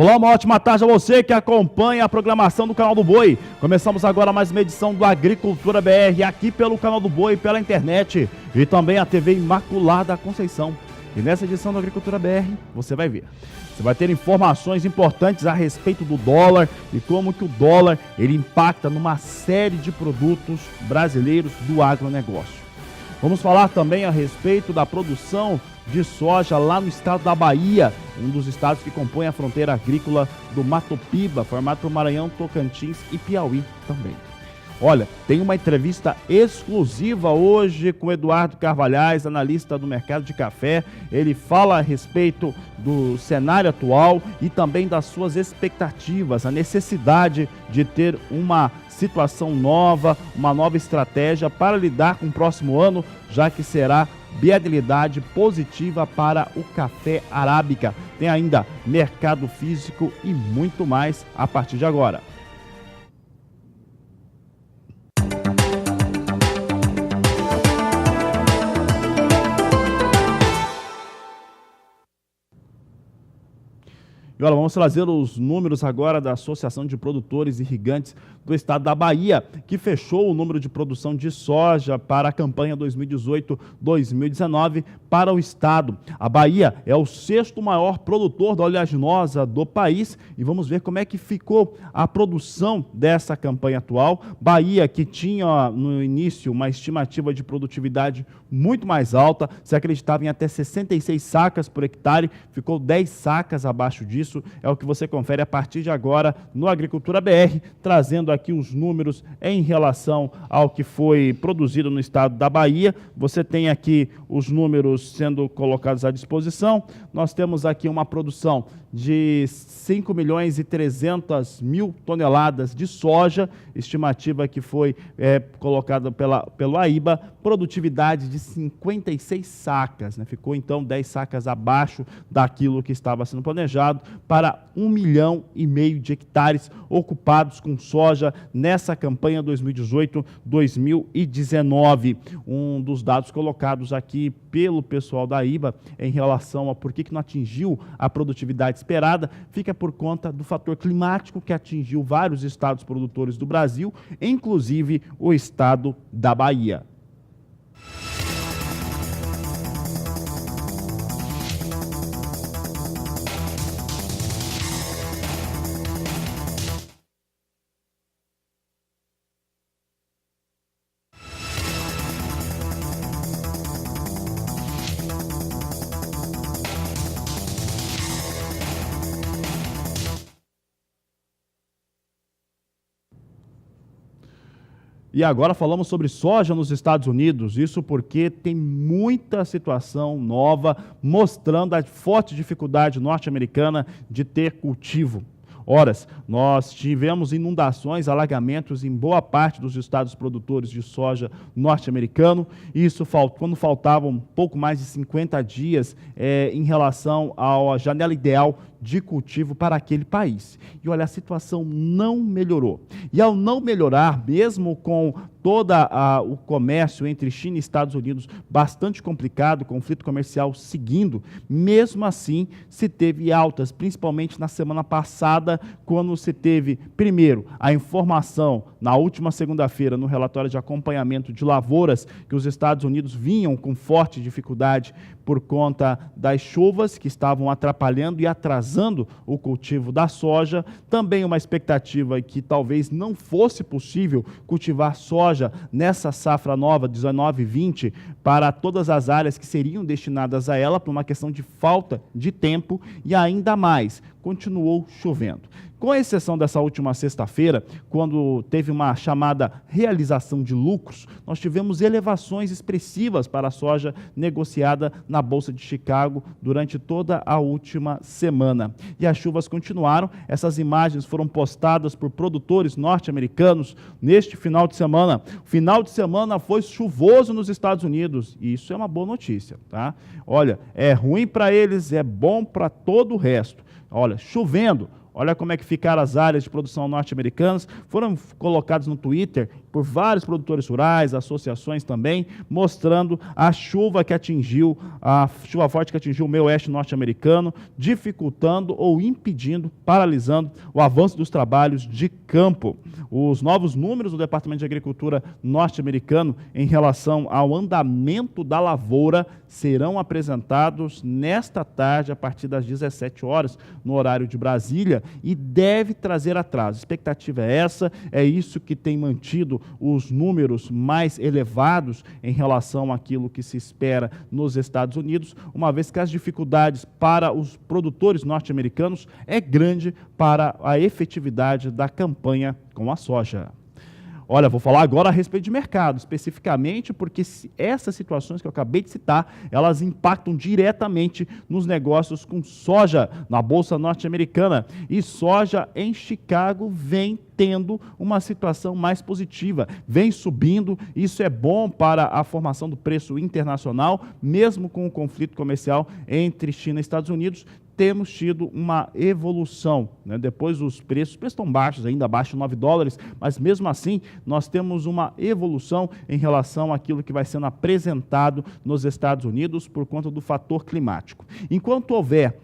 Olá, uma ótima tarde a você que acompanha a programação do Canal do Boi. Começamos agora mais uma edição do Agricultura BR, aqui pelo Canal do Boi, pela internet e também a TV Imaculada Conceição. E nessa edição do Agricultura BR, você vai ver. Você vai ter informações importantes a respeito do dólar e como que o dólar ele impacta numa série de produtos brasileiros do agronegócio. Vamos falar também a respeito da produção de soja lá no estado da Bahia, um dos estados que compõem a fronteira agrícola do Mato Piba, formado por Maranhão, Tocantins e Piauí também. Olha, tem uma entrevista exclusiva hoje com Eduardo Carvalhais, analista do mercado de café. Ele fala a respeito do cenário atual e também das suas expectativas, a necessidade de ter uma situação nova, uma nova estratégia para lidar com o próximo ano, já que será viabilidade positiva para o café arábica. Tem ainda mercado físico e muito mais a partir de agora. E olha, vamos trazer os números agora da Associação de Produtores Irrigantes do estado da Bahia, que fechou o número de produção de soja para a campanha 2018-2019 para o estado. A Bahia é o sexto maior produtor da oleaginosa do país e vamos ver como é que ficou a produção dessa campanha atual. Bahia, que tinha no início uma estimativa de produtividade muito mais alta, se acreditava em até 66 sacas por hectare, ficou 10 sacas abaixo disso. É o que você confere a partir de agora no Agricultura BR, trazendo aqui os números em relação ao que foi produzido no estado da Bahia. Você tem aqui os números sendo colocados à disposição. Nós temos aqui uma produção de 5.300.000 toneladas de soja, estimativa que foi colocada pelo AIBA, produtividade de 56 sacas, né? Ficou então 10 sacas abaixo daquilo que estava sendo planejado, para 1,5 milhão de hectares ocupados com soja nessa campanha 2018-2019. Um dos dados colocados aqui pelo pessoal da AIBA em relação a por que não atingiu a produtividade esperada, fica por conta do fator climático que atingiu vários estados produtores do Brasil, inclusive o estado da Bahia. E agora falamos sobre soja nos Estados Unidos, isso porque tem muita situação nova mostrando a forte dificuldade norte-americana de ter cultivo. Horas, nós tivemos inundações, alagamentos em boa parte dos estados produtores de soja norte-americano, isso quando faltavam pouco mais de 50 dias em relação à janela ideal de cultivo para aquele país. E olha, a situação não melhorou. E ao não melhorar, mesmo com todo o comércio entre China e Estados Unidos bastante complicado, conflito comercial seguindo, mesmo assim se teve altas, principalmente na semana passada, quando se teve, primeiro, a informação na última segunda-feira no relatório de acompanhamento de lavouras que os Estados Unidos vinham com forte dificuldade por conta das chuvas que estavam atrapalhando e atrasando o cultivo da soja. Também uma expectativa que talvez não fosse possível cultivar soja nessa safra nova, 19-20, para todas as áreas que seriam destinadas a ela, por uma questão de falta de tempo e ainda mais, continuou chovendo. Com exceção dessa última sexta-feira, quando teve uma chamada realização de lucros, nós tivemos elevações expressivas para a soja negociada na Bolsa de Chicago durante toda a última semana. E as chuvas continuaram, essas imagens foram postadas por produtores norte-americanos neste final de semana. O final de semana foi chuvoso nos Estados Unidos e isso é uma boa notícia, tá? Olha, é ruim para eles, é bom para todo o resto. Olha, chovendo. Olha como é que ficaram as áreas de produção norte-americanas, foram colocados no Twitter por vários produtores rurais, associações também, mostrando a chuva forte que atingiu o meio oeste norte-americano, dificultando ou impedindo, paralisando o avanço dos trabalhos de campo. Os novos números do Departamento de Agricultura norte-americano em relação ao andamento da lavoura serão apresentados nesta tarde, a partir das 17 horas, no horário de Brasília, e deve trazer atraso. A expectativa é essa, é isso que tem mantido os números mais elevados em relação àquilo que se espera nos Estados Unidos, uma vez que as dificuldades para os produtores norte-americanos é grande para a efetividade da campanha com a soja. Olha, vou falar agora a respeito de mercado, especificamente porque essas situações que eu acabei de citar, elas impactam diretamente nos negócios com soja na Bolsa Norte-Americana. E soja em Chicago vem tendo uma situação mais positiva, vem subindo, isso é bom para a formação do preço internacional, mesmo com o conflito comercial entre China e Estados Unidos. Temos tido uma evolução, né? Depois os preços estão baixos, ainda abaixo de $9, mas mesmo assim nós temos uma evolução em relação àquilo que vai sendo apresentado nos Estados Unidos por conta do fator climático. Enquanto houver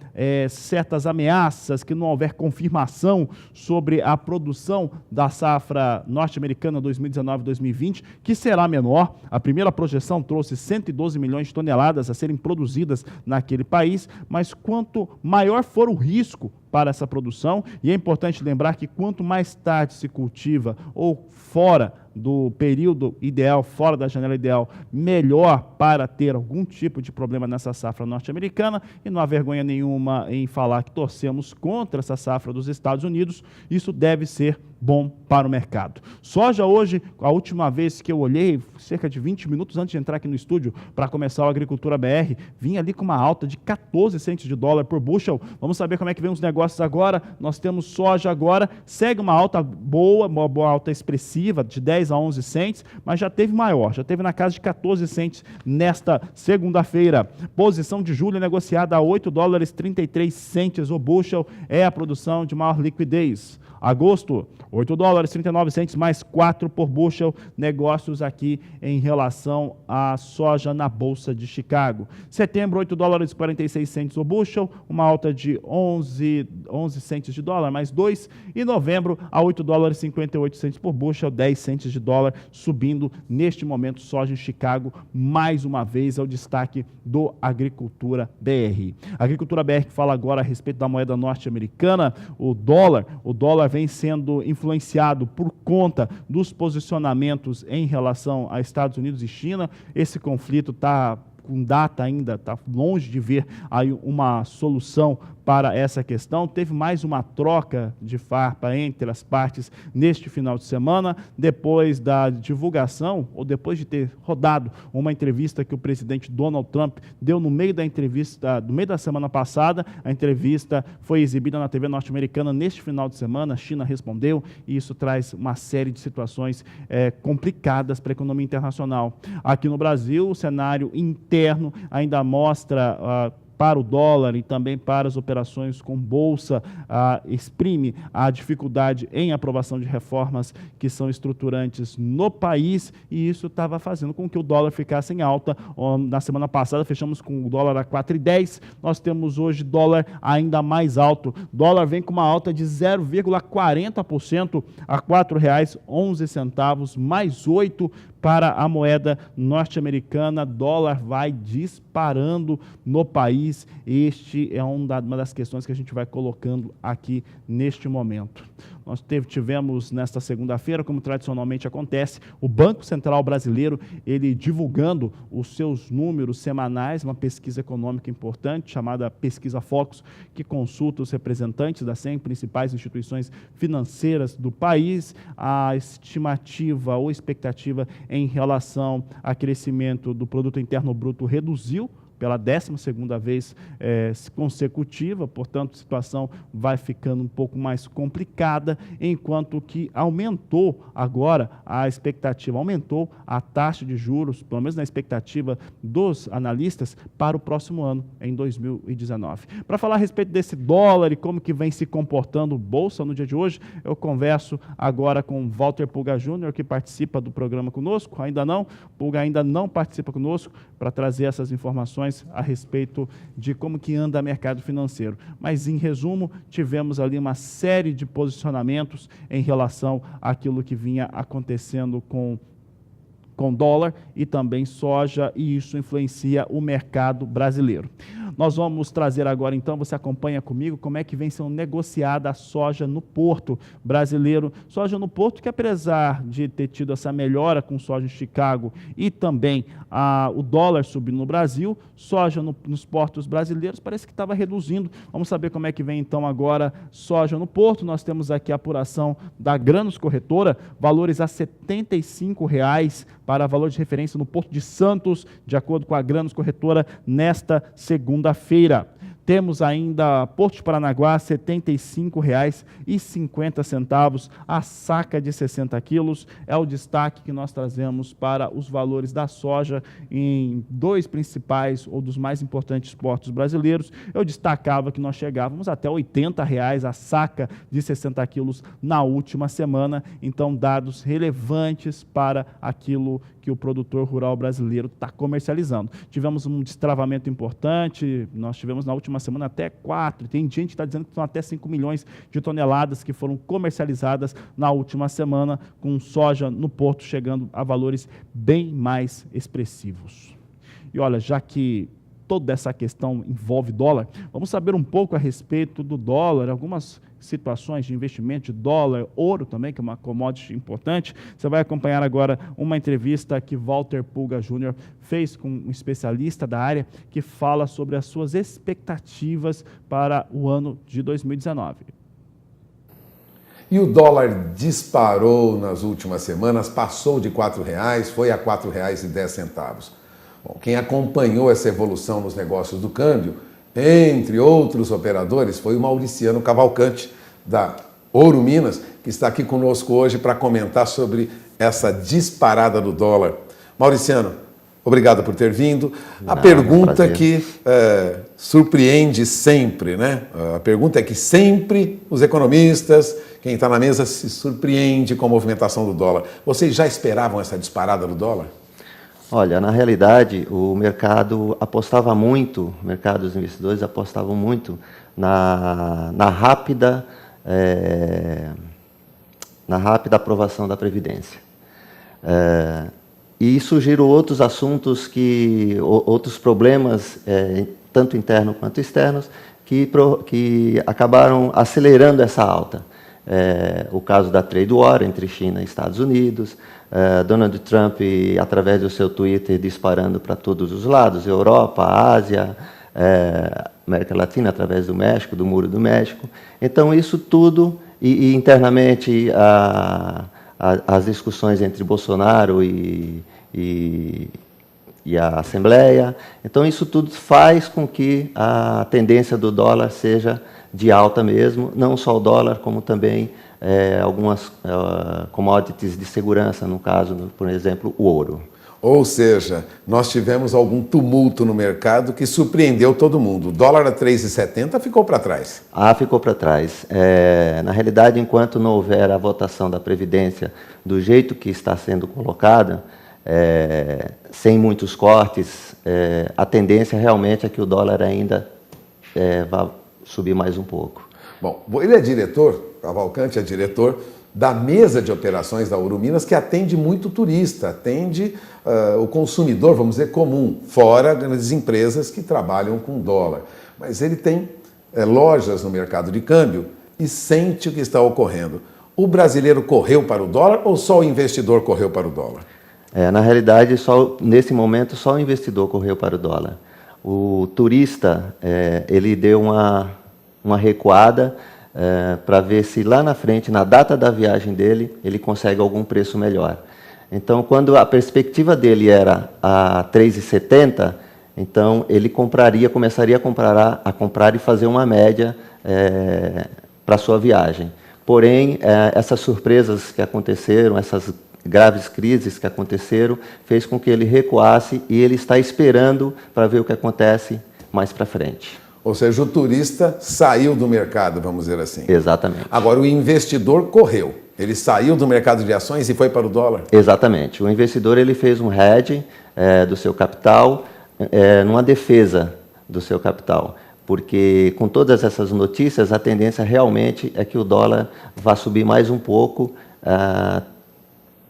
certas ameaças, que não houver confirmação sobre a produção da safra norte-americana 2019-2020, que será menor, a primeira projeção trouxe 112 milhões de toneladas a serem produzidas naquele país, mas quanto maior for o risco para essa produção, e é importante lembrar que quanto mais tarde se cultiva ou fora do período ideal, fora da janela ideal, melhor para ter algum tipo de problema nessa safra norte-americana, e não há vergonha nenhuma em falar que torcemos contra essa safra dos Estados Unidos, isso deve ser bom para o mercado. Soja hoje, a última vez que eu olhei, cerca de 20 minutos antes de entrar aqui no estúdio para começar a Agricultura BR, vinha ali com uma alta de 14 centes de dólar por bushel. Vamos saber como é que vem os negócios agora. Nós temos soja agora, segue uma alta boa, uma boa alta expressiva, de 10 a 11 centes, mas já teve maior, já teve na casa de 14 centes nesta segunda-feira. Posição de julho negociada a $8,33 o bushel, é a produção de maior liquidez. Agosto, $8,39 mais 4 por bushel, negócios aqui em relação à soja na Bolsa de Chicago. Setembro, $8,46 o bushel, uma alta de 11 centes de dólar, mais 2. E novembro, a $8,58 por bushel, 10 centes de dólar, subindo neste momento. Soja em Chicago, mais uma vez, é o destaque do Agricultura BR. Agricultura BR que fala agora a respeito da moeda norte-americana, o dólar vem sendo influenciado por conta dos posicionamentos em relação a Estados Unidos e China. Esse conflito está com data ainda, está longe de ver aí uma solução para essa questão. Teve mais uma troca de farpa entre as partes neste final de semana, depois da divulgação, ou depois de ter rodado uma entrevista que o presidente Donald Trump deu no meio da entrevista, no meio da semana passada. A entrevista foi exibida na TV norte-americana neste final de semana, a China respondeu, e isso traz uma série de situações complicadas para a economia internacional. Aqui no Brasil, o cenário interno ainda mostra para o dólar e também para as operações com bolsa, exprime a dificuldade em aprovação de reformas que são estruturantes no país, e isso estava fazendo com que o dólar ficasse em alta. Na semana passada fechamos com o dólar a 4,10, nós temos hoje dólar ainda mais alto. Dólar vem com uma alta de 0,40% a R$ 4,11, mais 8 para a moeda norte-americana. Dólar vai disparando no país. Este é uma das questões que a gente vai colocando aqui neste momento. Nós tivemos nesta segunda-feira, como tradicionalmente acontece, o Banco Central Brasileiro, ele divulgando os seus números semanais, uma pesquisa econômica importante, chamada Pesquisa Focus, que consulta os representantes das 100 principais instituições financeiras do país. A estimativa ou expectativa em relação a crescimento do Produto Interno Bruto reduziu pela 12ª vez consecutiva, portanto, a situação vai ficando um pouco mais complicada, enquanto que aumentou agora a expectativa, aumentou a taxa de juros, pelo menos na expectativa dos analistas, para o próximo ano, em 2019. Para falar a respeito desse dólar e como que vem se comportando Bolsa no dia de hoje, eu converso agora com Walter Pulga Júnior, que participa do programa conosco. Pulga ainda não participa conosco para trazer essas informações a respeito de como que anda o mercado financeiro. Mas, em resumo, tivemos ali uma série de posicionamentos em relação àquilo que vinha acontecendo com dólar e também soja, e isso influencia o mercado brasileiro. Nós vamos trazer agora, então, você acompanha comigo, como é que vem sendo negociada a soja no porto brasileiro. Soja no porto que, apesar de ter tido essa melhora com soja em Chicago e também o dólar subindo no Brasil, soja nos portos brasileiros parece que estava reduzindo. Vamos saber como é que vem, então, agora soja no porto. Nós temos aqui a apuração da Grãos Corretora, valores a R$ 75,00 para valor de referência no Porto de Santos, de acordo com a Grãos Corretora, nesta segunda-feira. Temos ainda Porto de Paranaguá, R$ 75,50, a saca de 60 quilos. É o destaque que nós trazemos para os valores da soja em dois principais ou dos mais importantes portos brasileiros. Eu destacava que nós chegávamos até R$ 80,00 a saca de 60 quilos na última semana. Então, dados relevantes para aquilo que o produtor rural brasileiro está comercializando. Tivemos um destravamento importante, nós tivemos na última semana até 4, tem gente que está dizendo que são até 5 milhões de toneladas que foram comercializadas na última semana, com soja no porto chegando a valores bem mais expressivos. E olha, já que toda essa questão envolve dólar, vamos saber um pouco a respeito do dólar, algumas situações de investimento de dólar, ouro também, que é uma commodity importante. Você vai acompanhar agora uma entrevista que Walter Pulga Júnior fez com um especialista da área que fala sobre as suas expectativas para o ano de 2019. E o dólar disparou nas últimas semanas, passou de R$ 4,00, foi a R$ 4,10. Bom, quem acompanhou essa evolução nos negócios do câmbio, entre outros operadores, foi o Mauriciano Cavalcante, da Ouro Minas, que está aqui conosco hoje para comentar sobre essa disparada do dólar. Mauriciano, obrigado por ter vindo. A pergunta que surpreende sempre, né? A pergunta é que sempre os economistas, quem está na mesa, se surpreende com a movimentação do dólar. Vocês já esperavam essa disparada do dólar? Olha, na realidade, o mercado apostava muito, o mercado dos investidores apostavam muito na rápida aprovação da Previdência. E surgiram outros assuntos, outros problemas, tanto internos quanto externos, que acabaram acelerando essa alta. O caso da trade war entre China e Estados Unidos, Donald Trump, através do seu Twitter, disparando para todos os lados, Europa, Ásia, América Latina, através do México, do Muro do México. Então, isso tudo, e internamente as discussões entre Bolsonaro e a Assembleia. Então, isso tudo faz com que a tendência do dólar seja de alta mesmo, não só o dólar, como também algumas commodities de segurança, no caso, por exemplo, o ouro. Ou seja, nós tivemos algum tumulto no mercado que surpreendeu todo mundo. O dólar a 3,70 ficou para trás. Ficou para trás. Na realidade, enquanto não houver a votação da Previdência do jeito que está sendo colocada, sem muitos cortes, a tendência realmente é que o dólar ainda vá subir mais um pouco. Bom, ele é diretor, Cavalcante é diretor da mesa de operações da Ouro Minas, que atende muito turista, atende o consumidor, vamos dizer, comum, fora grandes empresas que trabalham com dólar. Mas ele tem lojas no mercado de câmbio e sente o que está ocorrendo. O brasileiro correu para o dólar ou só o investidor correu para o dólar? Na realidade, nesse momento, só o investidor correu para o dólar. O turista, ele deu uma recuada para ver se lá na frente, na data da viagem dele, ele consegue algum preço melhor. Então, quando a perspectiva dele era a 3,70, Então, ele começaria a comprar e fazer uma média para a sua viagem. Porém, essas surpresas que aconteceram, essas graves crises que aconteceram, fez com que ele recuasse e ele está esperando para ver o que acontece mais para frente. Ou seja, o turista saiu do mercado, vamos dizer assim. Exatamente. Agora, o investidor correu. Ele saiu do mercado de ações e foi para o dólar? Exatamente. O investidor ele fez um hedge do seu capital, numa defesa do seu capital. Porque com todas essas notícias, a tendência realmente é que o dólar vá subir mais um pouco,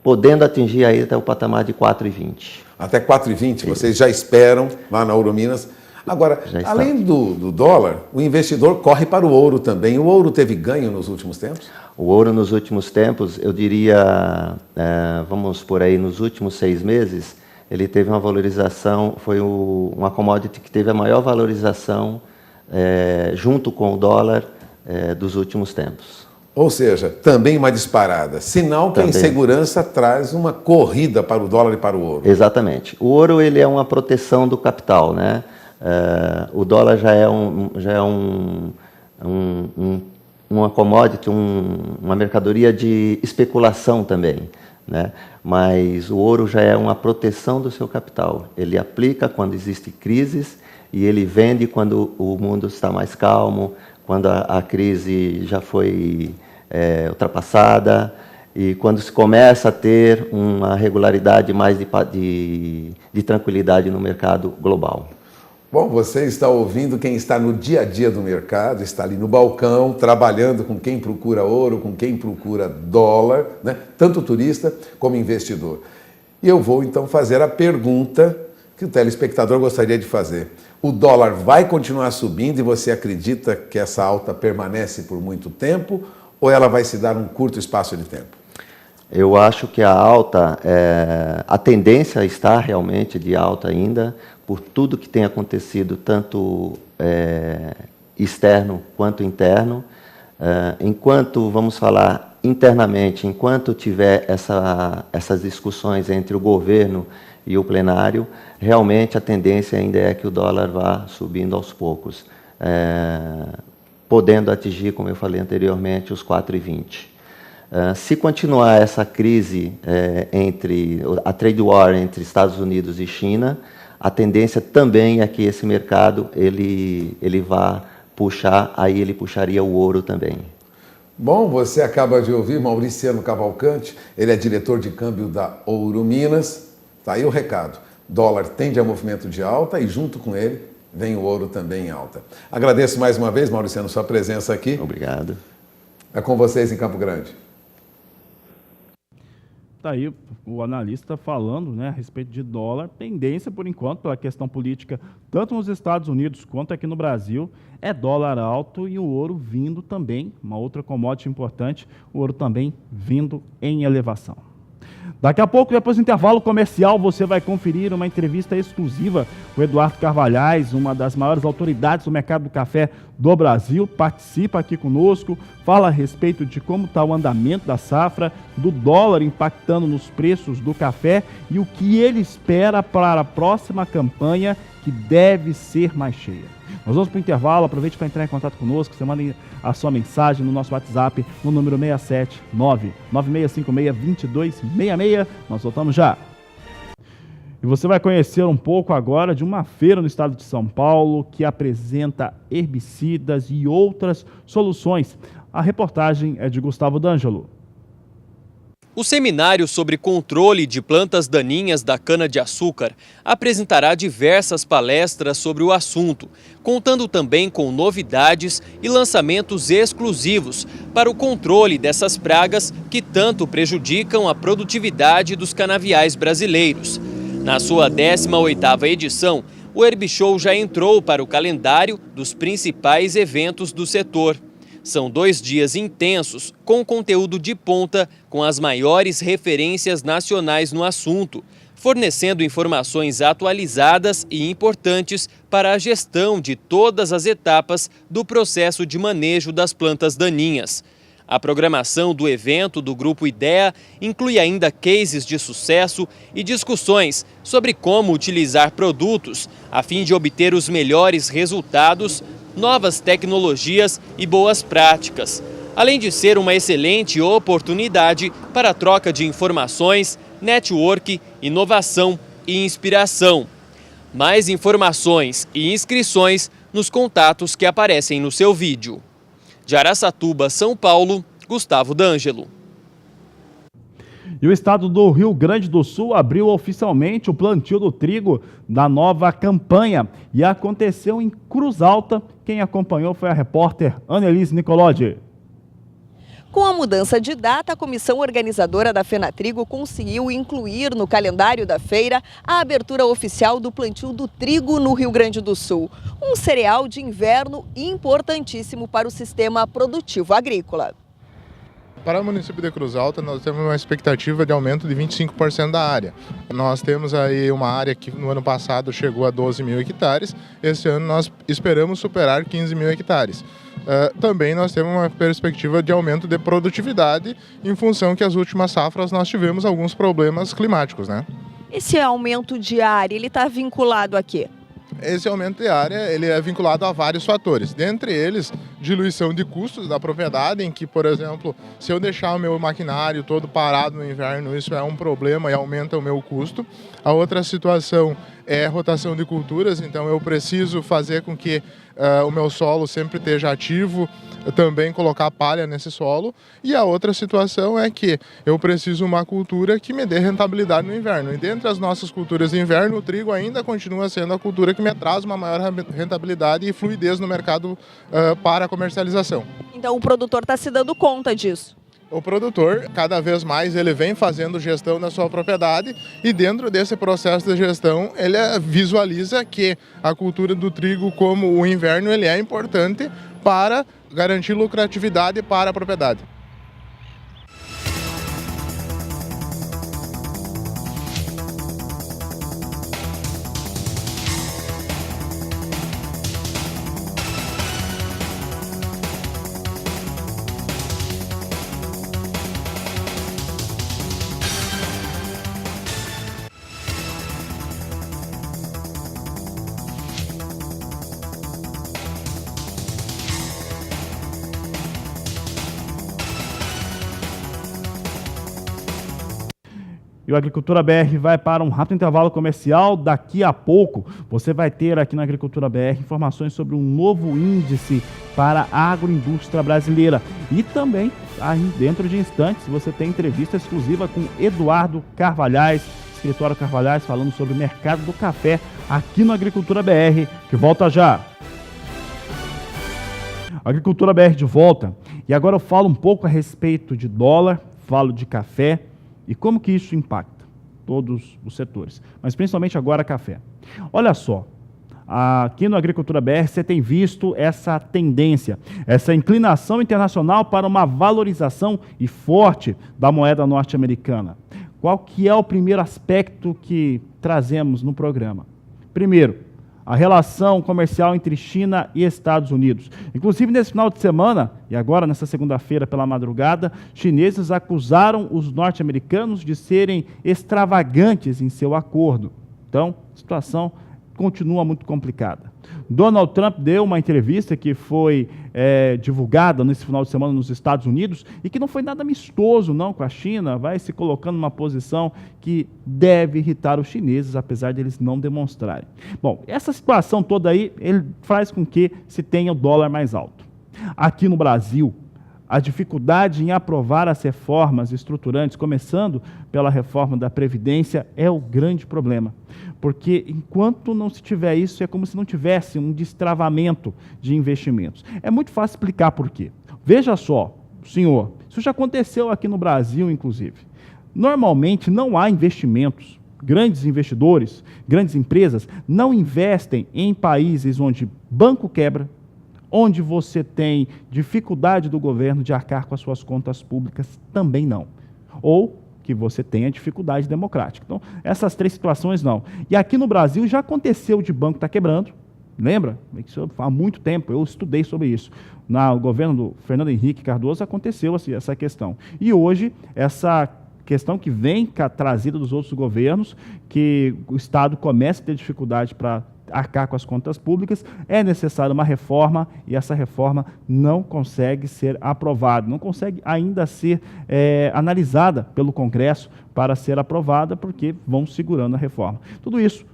podendo atingir aí até o patamar de 4,20. Até 4,20, vocês já esperam lá na Eurominas. Agora, além do dólar, o investidor corre para o ouro também. O ouro teve ganho nos últimos tempos? O ouro nos últimos tempos, eu diria, vamos por aí, nos últimos 6 meses, ele teve uma valorização, foi uma commodity que teve a maior valorização junto com o dólar dos últimos tempos. Ou seja, também uma disparada. Sinal que a insegurança traz uma corrida para o dólar e para o ouro. Exatamente. O ouro ele é uma proteção do capital, né? O dólar já é uma commodity, uma mercadoria de especulação também, né? Mas o ouro já é uma proteção do seu capital. Ele aplica quando existem crises e ele vende quando o mundo está mais calmo, quando a crise já foi ultrapassada e quando se começa a ter uma regularidade mais de tranquilidade no mercado global. Bom, você está ouvindo quem está no dia a dia do mercado, está ali no balcão, trabalhando com quem procura ouro, com quem procura dólar, né? Tanto turista como investidor. E eu vou então fazer a pergunta que o telespectador gostaria de fazer. O dólar vai continuar subindo e você acredita que essa alta permanece por muito tempo ou ela vai se dar um curto espaço de tempo? Eu acho que a alta, a tendência está realmente de alta ainda, por tudo que tem acontecido, tanto externo quanto interno. Enquanto, vamos falar internamente, enquanto tiver essas discussões entre o governo e o plenário, realmente a tendência ainda é que o dólar vá subindo aos poucos, podendo atingir, como eu falei anteriormente, os 4,20. Se continuar essa crise a trade war entre Estados Unidos e China, a tendência também é que esse mercado ele vá puxar, aí ele puxaria o ouro também. Bom, você acaba de ouvir Mauriciano Cavalcante, ele é diretor de câmbio da Eurominas. Está aí o recado. Dólar tende a movimento de alta e junto com ele vem o ouro também em alta. Agradeço mais uma vez, Mauriciano, sua presença aqui. Obrigado. É com vocês em Campo Grande. Está aí o analista falando, né, a respeito de dólar. Tendência, por enquanto, pela questão política, tanto nos Estados Unidos quanto aqui no Brasil, é dólar alto e o ouro vindo também, uma outra commodity importante, o ouro também vindo em elevação. Daqui a pouco, depois do intervalo comercial, você vai conferir uma entrevista exclusiva com o Eduardo Carvalhais, uma das maiores autoridades do mercado do café do Brasil. Participa aqui conosco, fala a respeito de como está o andamento da safra, do dólar impactando nos preços do café e o que ele espera para a próxima campanha, que deve ser mais cheia. Nós vamos para o intervalo, aproveite para entrar em contato conosco, você manda a sua mensagem no nosso WhatsApp, no número 679-9656-2266. Nós voltamos já. E você vai conhecer um pouco agora de uma feira no estado de São Paulo que apresenta herbicidas e outras soluções. A reportagem é de Gustavo D'Angelo. O seminário sobre controle de plantas daninhas da cana-de-açúcar apresentará diversas palestras sobre o assunto, contando também com novidades e lançamentos exclusivos para o controle dessas pragas que tanto prejudicam a produtividade dos canaviais brasileiros. Na sua 18ª edição, o Herbishow já entrou para o calendário dos principais eventos do setor. São 2 dias intensos, com conteúdo de ponta, com as maiores referências nacionais no assunto, fornecendo informações atualizadas e importantes para a gestão de todas as etapas do processo de manejo das plantas daninhas. A programação do evento do Grupo IDEA inclui ainda cases de sucesso e discussões sobre como utilizar produtos a fim de obter os melhores resultados, novas tecnologias e boas práticas, além de ser uma excelente oportunidade para a troca de informações, network, inovação e inspiração. Mais informações e inscrições nos contatos que aparecem no seu vídeo. De Araçatuba, São Paulo, Gustavo D'Angelo. E o estado do Rio Grande do Sul abriu oficialmente o plantio do trigo da nova campanha e aconteceu em Cruz Alta. Quem acompanhou foi a repórter Annelise Nicolodi. Com a mudança de data, a comissão organizadora da Fenatrigo conseguiu incluir no calendário da feira a abertura oficial do plantio do trigo no Rio Grande do Sul, um cereal de inverno importantíssimo para o sistema produtivo agrícola. Para o município de Cruz Alta, nós temos uma expectativa de aumento de 25% da área. Nós temos aí uma área que no ano passado chegou a 12 mil hectares, esse ano nós esperamos superar 15 mil hectares. Também nós temos uma perspectiva de aumento de produtividade em função que as últimas safras nós tivemos alguns problemas climáticos, né? Esse aumento de área, ele está vinculado a quê? Esse aumento de área ele é vinculado a vários fatores, dentre eles diluição de custos da propriedade, em que, por exemplo, se eu deixar o meu maquinário todo parado no inverno, isso é um problema e aumenta o meu custo. A outra situação é rotação de culturas, então eu preciso fazer com que o meu solo sempre esteja ativo, também colocar palha nesse solo. E a outra situação é que eu preciso uma cultura que me dê rentabilidade no inverno. E dentre as nossas culturas de inverno, o trigo ainda continua sendo a cultura que me traz uma maior rentabilidade e fluidez no mercado para a comercialização. Então o produtor está se dando conta disso? O produtor, cada vez mais, ele vem fazendo gestão na sua propriedade e dentro desse processo de gestão, ele visualiza que a cultura do trigo, como o inverno, ele é importante para garantir lucratividade para a propriedade. E o Agricultura BR vai para um rápido intervalo comercial. Daqui a pouco você vai ter aqui na Agricultura BR informações sobre um novo índice para a agroindústria brasileira. E também, aí dentro de instantes, você tem entrevista exclusiva com Eduardo Carvalhais, Escritório Carvalhais, falando sobre o mercado do café aqui no Agricultura BR, que volta já. Agricultura BR de volta. E agora eu falo um pouco a respeito de dólar, falo de café, e como que isso impacta todos os setores, mas principalmente agora café. Olha só, aqui no Agricultura BR você tem visto essa tendência, essa inclinação internacional para uma valorização e forte da moeda norte-americana. Qual que é o primeiro aspecto que trazemos no programa? Primeiro, a relação comercial entre China e Estados Unidos. Inclusive, nesse final de semana, e agora nessa segunda-feira pela madrugada, chineses acusaram os norte-americanos de serem extravagantes em seu acordo. Então, a situação continua muito complicada. Donald Trump deu uma entrevista que foi divulgada nesse final de semana nos Estados Unidos e que não foi nada amistoso não com a China, vai se colocando numa posição que deve irritar os chineses, apesar de eles não demonstrarem. Bom, essa situação toda aí, ele faz com que se tenha o dólar mais alto. Aqui no Brasil, a dificuldade em aprovar as reformas estruturantes, começando pela reforma da Previdência, é o grande problema. Porque enquanto não se tiver isso, é como se não tivesse um destravamento de investimentos. É muito fácil explicar por quê. Veja só, senhor, isso já aconteceu aqui no Brasil, inclusive. Normalmente não há investimentos. Grandes investidores, grandes empresas, não investem em países onde banco quebra, onde você tem dificuldade do governo de arcar com as suas contas públicas, também não. Ou que você tenha dificuldade democrática. Então, essas três situações não. E aqui no Brasil já aconteceu de banco estar quebrando, Lembra? Isso há muito tempo, eu estudei sobre isso. No governo do Fernando Henrique Cardoso aconteceu essa questão. E hoje, essa questão que vem trazida dos outros governos, que o Estado começa a ter dificuldade para arcar com as contas públicas, é necessária uma reforma e essa reforma não consegue ser aprovada, não consegue ainda ser analisada pelo Congresso para ser aprovada, porque vão segurando a reforma. Tudo isso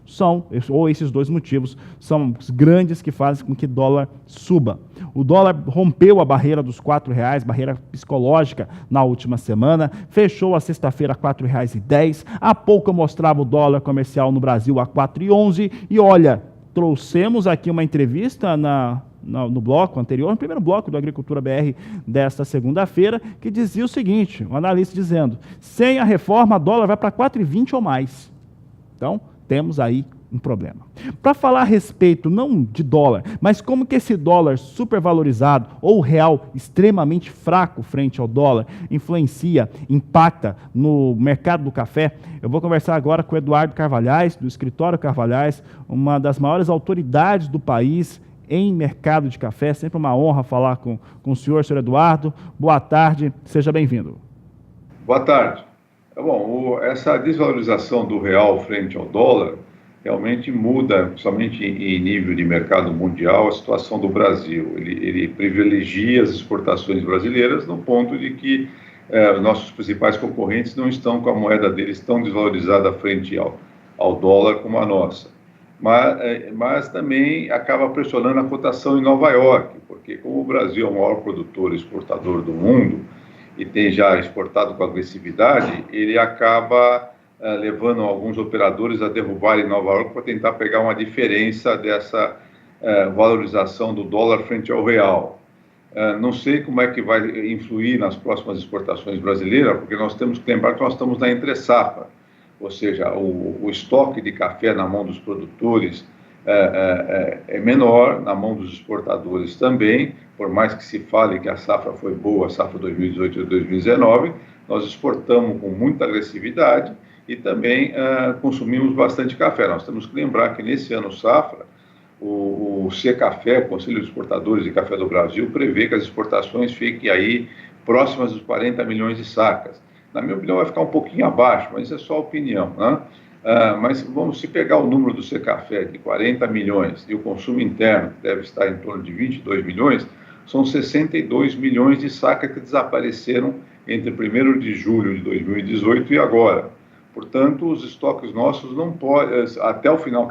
esses dois motivos, são os grandes que fazem com que o dólar suba. O dólar rompeu a barreira dos R$4, barreira psicológica, na última semana, fechou a sexta-feira a R$ 4,10. Há pouco eu mostrava o dólar comercial no Brasil a R$ 4,11. E olha, trouxemos aqui uma entrevista no bloco anterior, no primeiro bloco do Agricultura BR desta segunda-feira, que dizia o seguinte, um analista dizendo, sem a reforma, o dólar vai para 4,20 ou mais. Então, temos aí um problema. Para falar a respeito, não de dólar, mas como que esse dólar supervalorizado ou o real extremamente fraco frente ao dólar influencia, impacta no mercado do café, eu vou conversar agora com o Eduardo Carvalhais, do Escritório Carvalhais, uma das maiores autoridades do país em mercado de café. Sempre uma honra falar com o senhor Eduardo. Boa tarde, seja bem-vindo. Boa tarde. Bom, essa desvalorização do real frente ao dólar realmente muda, principalmente em nível de mercado mundial, a situação do Brasil. Ele privilegia as exportações brasileiras no ponto de que nossos principais concorrentes não estão com a moeda deles tão desvalorizada frente ao dólar como a nossa. Mas também acaba pressionando a cotação em Nova York, porque como o Brasil é o maior produtor e exportador do mundo e tem já exportado com agressividade, ele acaba levando alguns operadores a derrubarem Nova York para tentar pegar uma diferença dessa valorização do dólar frente ao real. Não sei como é que vai influir nas próximas exportações brasileiras, porque nós temos que lembrar que nós estamos na entre-safra, ou seja, o estoque de café na mão dos produtores é menor, na mão dos exportadores também, por mais que se fale que a safra foi boa, a safra 2018 e 2019, nós exportamos com muita agressividade e também consumimos bastante café. Nós temos que lembrar que nesse ano safra, o Secafé, o Conselho de Exportadores de Café do Brasil, prevê que as exportações fiquem aí próximas dos 40 milhões de sacas. Na minha opinião, vai ficar um pouquinho abaixo, mas isso é só opinião, né? Mas se pegar o número do Secafé de 40 milhões e o consumo interno, que deve estar em torno de 22 milhões, são 62 milhões de sacas que desapareceram entre 1º de julho de 2018 e agora. Portanto, os estoques nossos não podem, até o final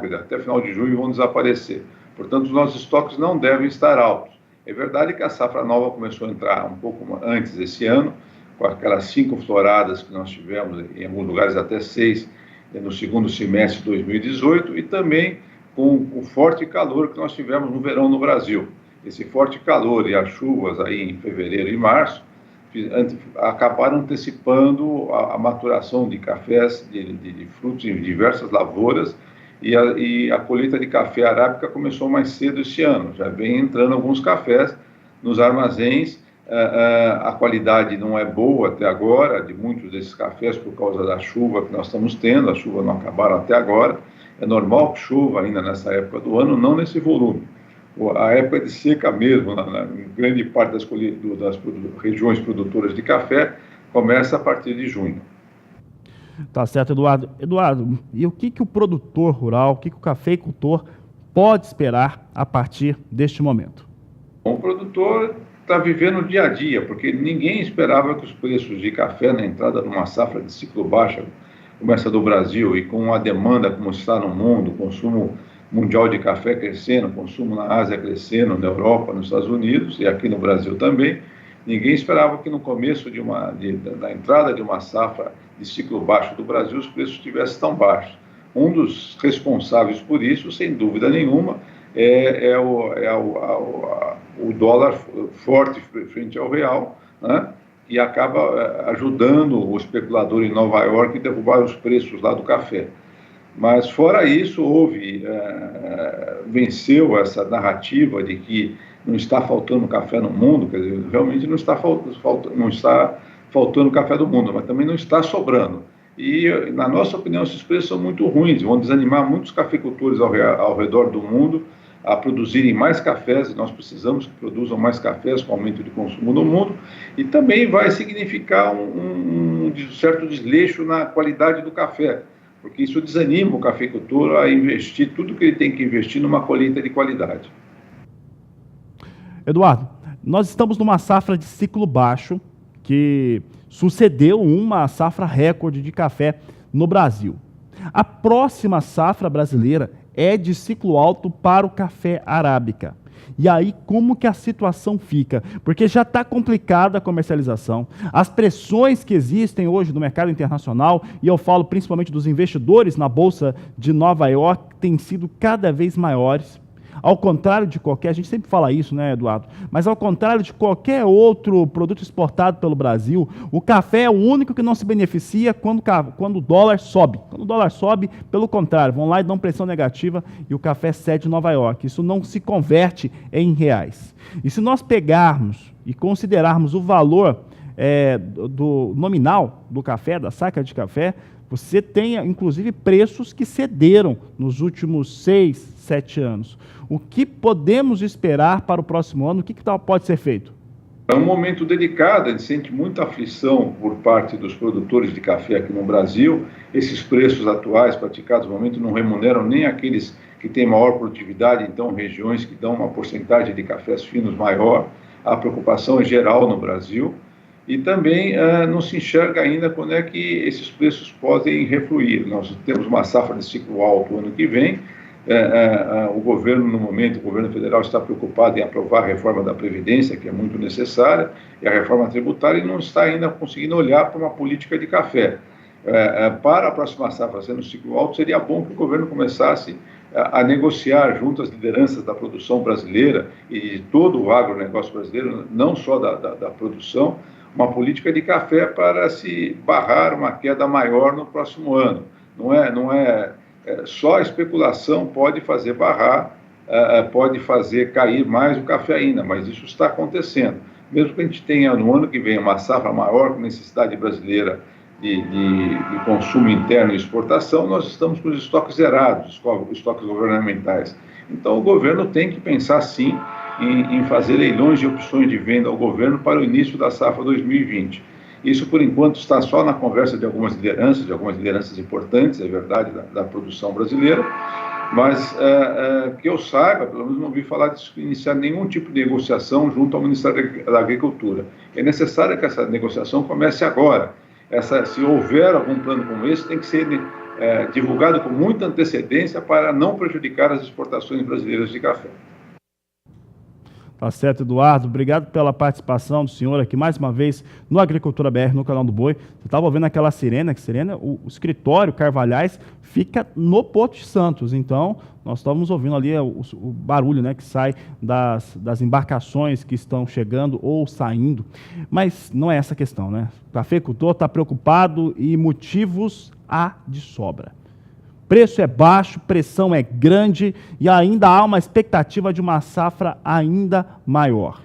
de junho vão desaparecer. Portanto, os nossos estoques não devem estar altos. É verdade que a safra nova começou a entrar um pouco antes desse ano, com aquelas 5 floradas que nós tivemos, em alguns lugares até 6, no segundo semestre de 2018, e também com o forte calor que nós tivemos no verão no Brasil. Esse forte calor e as chuvas aí em fevereiro e março acabaram antecipando a maturação de cafés, de frutos em diversas lavouras, e a colheita de café arábica começou mais cedo este ano. Já vem entrando alguns cafés nos armazéns. A qualidade não é boa até agora, de muitos desses cafés, por causa da chuva que nós estamos tendo. As chuvas não acabaram até agora. É normal que chova ainda nessa época do ano, não nesse volume. A época de seca mesmo, em grande parte das regiões produtoras de café, começa a partir de junho. Tá certo, Eduardo. Eduardo, e o que o produtor rural, o que o cafeicultor pode esperar a partir deste momento? O produtor está vivendo o dia a dia, porque ninguém esperava que os preços de café na entrada de uma safra de ciclo baixo, como essa do Brasil, e com a demanda como está no mundo, consumo mundial de café crescendo, consumo na Ásia crescendo, na Europa, nos Estados Unidos e aqui no Brasil também, ninguém esperava que no começo da entrada de uma safra de ciclo baixo do Brasil os preços estivessem tão baixos. Um dos responsáveis por isso, sem dúvida nenhuma, é o dólar forte frente ao real, né? E acaba ajudando o especulador em Nova York a derrubar os preços lá do café. Mas, fora isso, venceu essa narrativa de que não está faltando café no mundo. Quer dizer, realmente não está faltando café do mundo, mas também não está sobrando. E, na nossa opinião, esses preços são muito ruins, vão desanimar muitos cafeicultores ao redor do mundo a produzirem mais cafés, e nós precisamos que produzam mais cafés com o aumento de consumo no mundo, e também vai significar um certo desleixo na qualidade do café, porque isso desanima o cafeicultor a investir tudo que ele tem que investir numa colheita de qualidade. Eduardo, nós estamos numa safra de ciclo baixo, que sucedeu uma safra recorde de café no Brasil. A próxima safra brasileira é de ciclo alto para o café arábica. E aí, como que a situação fica? Porque já está complicada a comercialização. As pressões que existem hoje no mercado internacional, e eu falo principalmente dos investidores na Bolsa de Nova York, têm sido cada vez maiores. Ao contrário de qualquer, a gente sempre fala isso, né, Eduardo? Mas ao contrário de qualquer outro produto exportado pelo Brasil, o café é o único que não se beneficia quando o dólar sobe. Quando o dólar sobe, pelo contrário, vão lá e dão pressão negativa e o café cede em Nova York. Isso não se converte em reais. E se nós pegarmos e considerarmos o valor do nominal do café, da saca de café, você tem, inclusive, preços que cederam nos últimos 6, 7 anos. O que podemos esperar para o próximo ano? O que pode ser feito? É um momento delicado, a gente sente muita aflição por parte dos produtores de café aqui no Brasil. Esses preços atuais praticados no momento não remuneram nem aqueles que têm maior produtividade, então regiões que dão uma porcentagem de cafés finos maior. A preocupação é geral no Brasil. E também não se enxerga ainda quando é que esses preços podem refluir. Nós temos uma safra de ciclo alto ano que vem. O governo, no momento, o governo federal está preocupado em aprovar a reforma da Previdência, que é muito necessária, e a reforma tributária, e não está ainda conseguindo olhar para uma política de café. Para a próxima safra, sendo ciclo alto, seria bom que o governo começasse a negociar junto às lideranças da produção brasileira e de todo o agronegócio brasileiro, não só da produção, uma política de café para se barrar uma queda maior no próximo ano. Só a especulação pode fazer barrar, pode fazer cair mais o café ainda, mas isso está acontecendo. Mesmo que a gente tenha no ano que vem uma safra maior com necessidade brasileira de consumo interno e exportação, nós estamos com os estoques zerados, os estoques governamentais. Então o governo tem que pensar sim em fazer leilões de opções de venda ao governo para o início da safra 2020. Isso, por enquanto, está só na conversa de algumas lideranças importantes, é verdade, da produção brasileira, mas que eu saiba, pelo menos não ouvi falar de iniciar nenhum tipo de negociação junto ao Ministério da Agricultura. É necessário que essa negociação comece agora. Se houver algum plano como esse, tem que ser divulgado com muita antecedência para não prejudicar as exportações brasileiras de café. Tá certo, Eduardo. Obrigado pela participação do senhor aqui mais uma vez no Agricultura BR, no Canal do Boi. Você estava ouvindo aquela sirene, o escritório Carvalhais fica no Porto de Santos. Então, nós estávamos ouvindo ali o barulho, né, que sai das embarcações que estão chegando ou saindo. Mas não é essa a questão, né? O cafeicultor está preocupado e motivos há de sobra. Preço é baixo, pressão é grande e ainda há uma expectativa de uma safra ainda maior.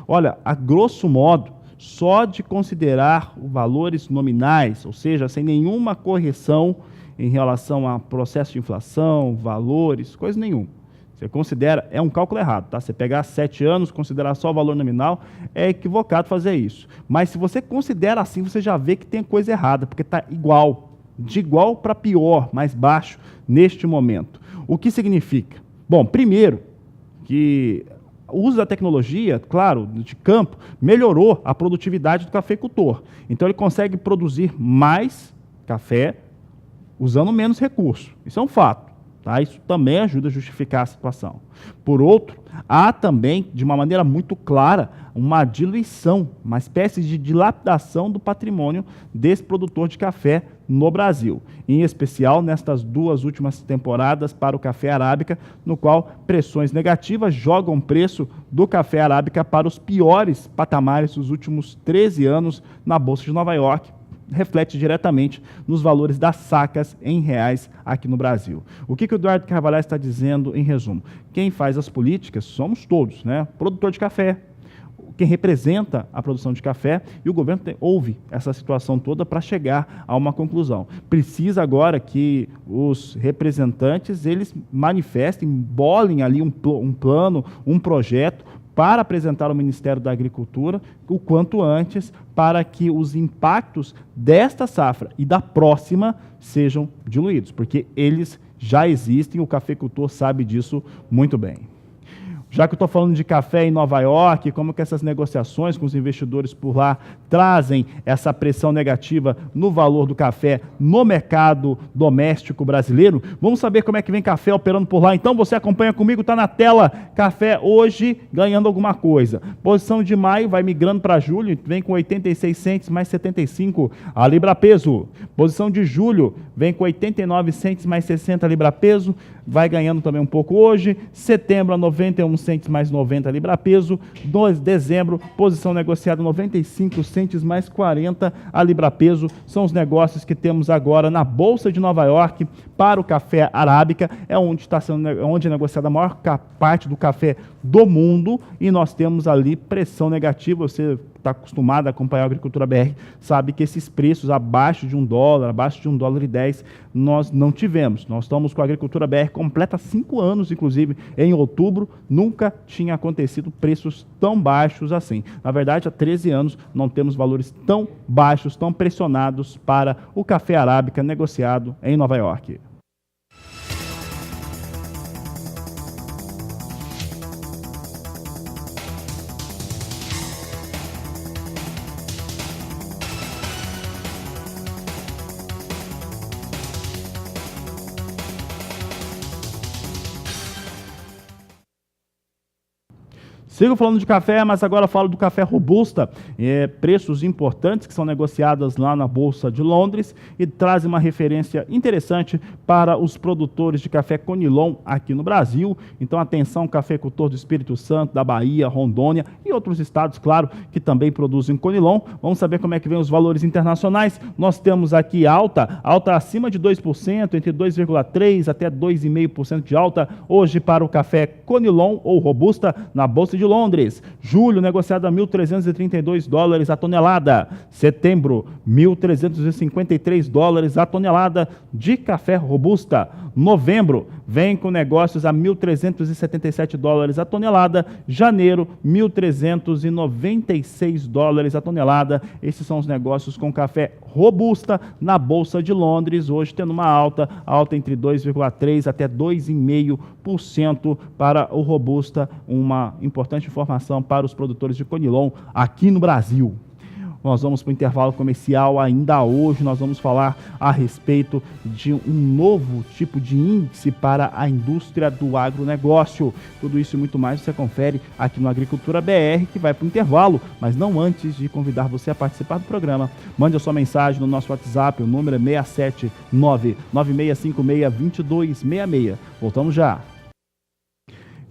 Olha, a grosso modo, só de considerar os valores nominais, ou seja, sem nenhuma correção em relação a processo de inflação, valores, coisa nenhuma. Você considera, é um cálculo errado, tá? Você pegar 7 anos, considerar só o valor nominal, é equivocado fazer isso. Mas se você considera assim, você já vê que tem coisa errada, porque está igual. De igual para pior, mais baixo, neste momento. O que significa? Bom, primeiro, que o uso da tecnologia, claro, de campo, melhorou a produtividade do cafeicultor. Então, ele consegue produzir mais café usando menos recursos. Isso é um fato. Tá? Isso também ajuda a justificar a situação. Por outro, há também, de uma maneira muito clara, uma diluição, uma espécie de dilapidação do patrimônio desse produtor de café no Brasil, em especial nestas 2 últimas temporadas para o café arábica, no qual pressões negativas jogam o preço do café arábica para os piores patamares dos últimos 13 anos na Bolsa de Nova York, reflete diretamente nos valores das sacas em reais aqui no Brasil. O que o Eduardo Carvalhais está dizendo em resumo? Quem faz as políticas somos todos, né? Produtor de café. quem representa a produção de café, e o governo ouve essa situação toda para chegar a uma conclusão. Precisa agora que os representantes, eles manifestem, bolem ali um plano, um projeto, para apresentar ao Ministério da Agricultura o quanto antes, para que os impactos desta safra e da próxima sejam diluídos, porque eles já existem, o cafeicultor sabe disso muito bem. Já que eu estou falando de café em Nova York, como que essas negociações com os investidores por lá trazem essa pressão negativa no valor do café no mercado doméstico brasileiro, vamos saber como é que vem café operando por lá. Então você acompanha comigo, está na tela, café hoje ganhando alguma coisa. Posição de maio vai migrando para julho, vem com 86 centes mais 75 a libra peso. Posição de julho vem com 89 centes mais 60 a libra peso, vai ganhando também um pouco hoje. Setembro a 91 centes mais 90 libra peso. 2 de dezembro, posição negociada 95 centes mais 40 a libra peso. São os negócios que temos agora na Bolsa de Nova York para o café arábica. É onde é negociada a maior parte do café do mundo, e nós temos ali pressão negativa. Você está acostumado a acompanhar a Agricultura BR, sabe que esses preços abaixo de $1, abaixo de $1,10, nós não tivemos. Nós estamos com a Agricultura BR completa 5 anos, inclusive em outubro, nunca tinha acontecido preços tão baixos assim. Na verdade, há 13 anos não temos valores tão baixos, tão pressionados para o café arábica negociado em Nova York. Sigo falando de café, mas agora falo do café robusta. Preços importantes que são negociados lá na Bolsa de Londres e trazem uma referência interessante para os produtores de café Conilon aqui no Brasil. Então, atenção, cafeicultor do Espírito Santo, da Bahia, Rondônia e outros estados, claro, que também produzem Conilon. Vamos saber como é que vem os valores internacionais. Nós temos aqui alta acima de 2%, entre 2,3% até 2,5% de alta, hoje para o café Conilon ou robusta na Bolsa de Londres. Julho, negociado a $1.332 a tonelada. Setembro, $1.353 a tonelada de café robusta. Novembro, vem com negócios a $1.377 a tonelada. Janeiro, $1.396 a tonelada. Esses são os negócios com café robusta na Bolsa de Londres, hoje tendo uma alta entre 2,3% até 2,5% para o robusta, uma importante informação para os produtores de Conilon aqui no Brasil. Nós vamos para o intervalo comercial. Ainda hoje nós vamos falar a respeito de um novo tipo de índice para a indústria do agronegócio. Tudo isso e muito mais você confere aqui no Agricultura BR, que vai para o intervalo, mas não antes de convidar você a participar do programa. Mande a sua mensagem no nosso WhatsApp, o número é 67996562266. Voltamos já.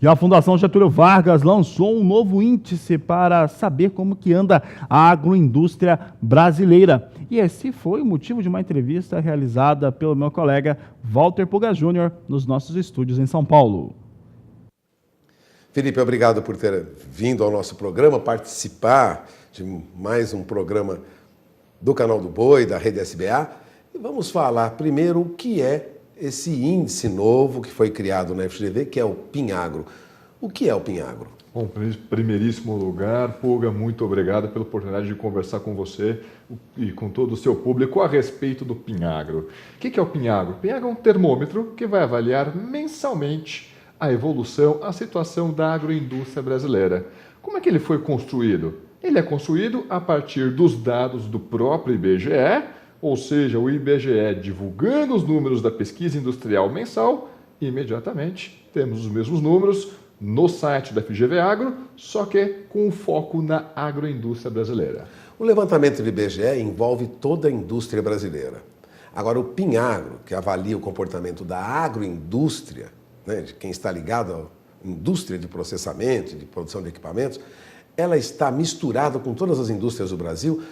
E a Fundação Getúlio Vargas lançou um novo índice para saber como que anda a agroindústria brasileira. E esse foi o motivo de uma entrevista realizada pelo meu colega Walter Puga Júnior nos nossos estúdios em São Paulo. Felipe, obrigado por ter vindo ao nosso programa, participar de mais um programa do Canal do Boi, da Rede SBA. E vamos falar primeiro o que é esse índice novo que foi criado na FGV, que é o PINAGRO. O que é o PINAGRO? Bom, em primeiríssimo lugar, Puga, muito obrigado pela oportunidade de conversar com você e com todo o seu público a respeito do PINAGRO. O que é o PINAGRO? O PINAGRO é um termômetro que vai avaliar mensalmente a evolução, a situação da agroindústria brasileira. Como é que ele foi construído? Ele é construído a partir dos dados do próprio IBGE, ou seja, o IBGE divulgando os números da pesquisa industrial mensal, e imediatamente temos os mesmos números no site da FGV Agro, só que com foco na agroindústria brasileira. O levantamento do IBGE envolve toda a indústria brasileira. Agora, o PINAGRO, que avalia o comportamento da agroindústria, né, de quem está ligado à indústria de processamento, de produção de equipamentos, ela está misturada com todas as indústrias do Brasil.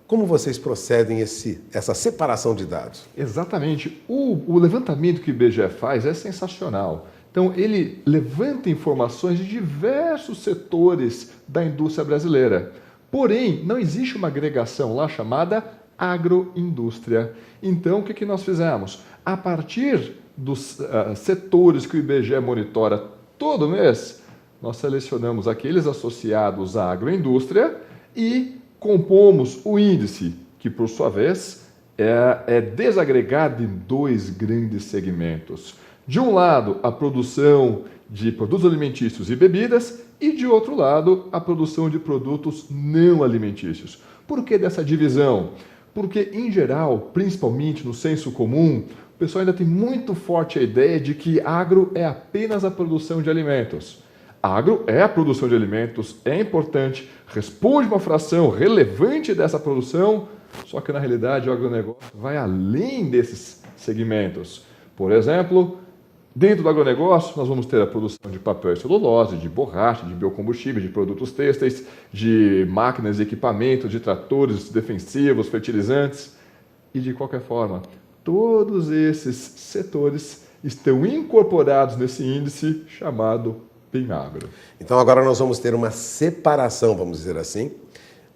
Como vocês procedem essa separação de dados? Exatamente. O levantamento que o IBGE faz é sensacional. Então, ele levanta informações de diversos setores da indústria brasileira. Porém, não existe uma agregação lá chamada agroindústria. Então, o que nós fizemos? A partir dos setores que o IBGE monitora todo mês, nós selecionamos aqueles associados à agroindústria e compomos o índice, que por sua vez é desagregado em 2 grandes segmentos. De um lado, a produção de produtos alimentícios e bebidas e, de outro lado, a produção de produtos não alimentícios. Por que dessa divisão? Porque, em geral, principalmente no senso comum, o pessoal ainda tem muito forte a ideia de que agro é apenas a produção de alimentos. Agro é a produção de alimentos, é importante, responde uma fração relevante dessa produção, só que na realidade o agronegócio vai além desses segmentos. Por exemplo, dentro do agronegócio nós vamos ter a produção de papel e celulose, de borracha, de biocombustível, de produtos têxteis, de máquinas e equipamentos, de tratores defensivos, fertilizantes e de qualquer forma, todos esses setores estão incorporados nesse índice chamado PINAGRO. Então agora nós vamos ter uma separação, vamos dizer assim,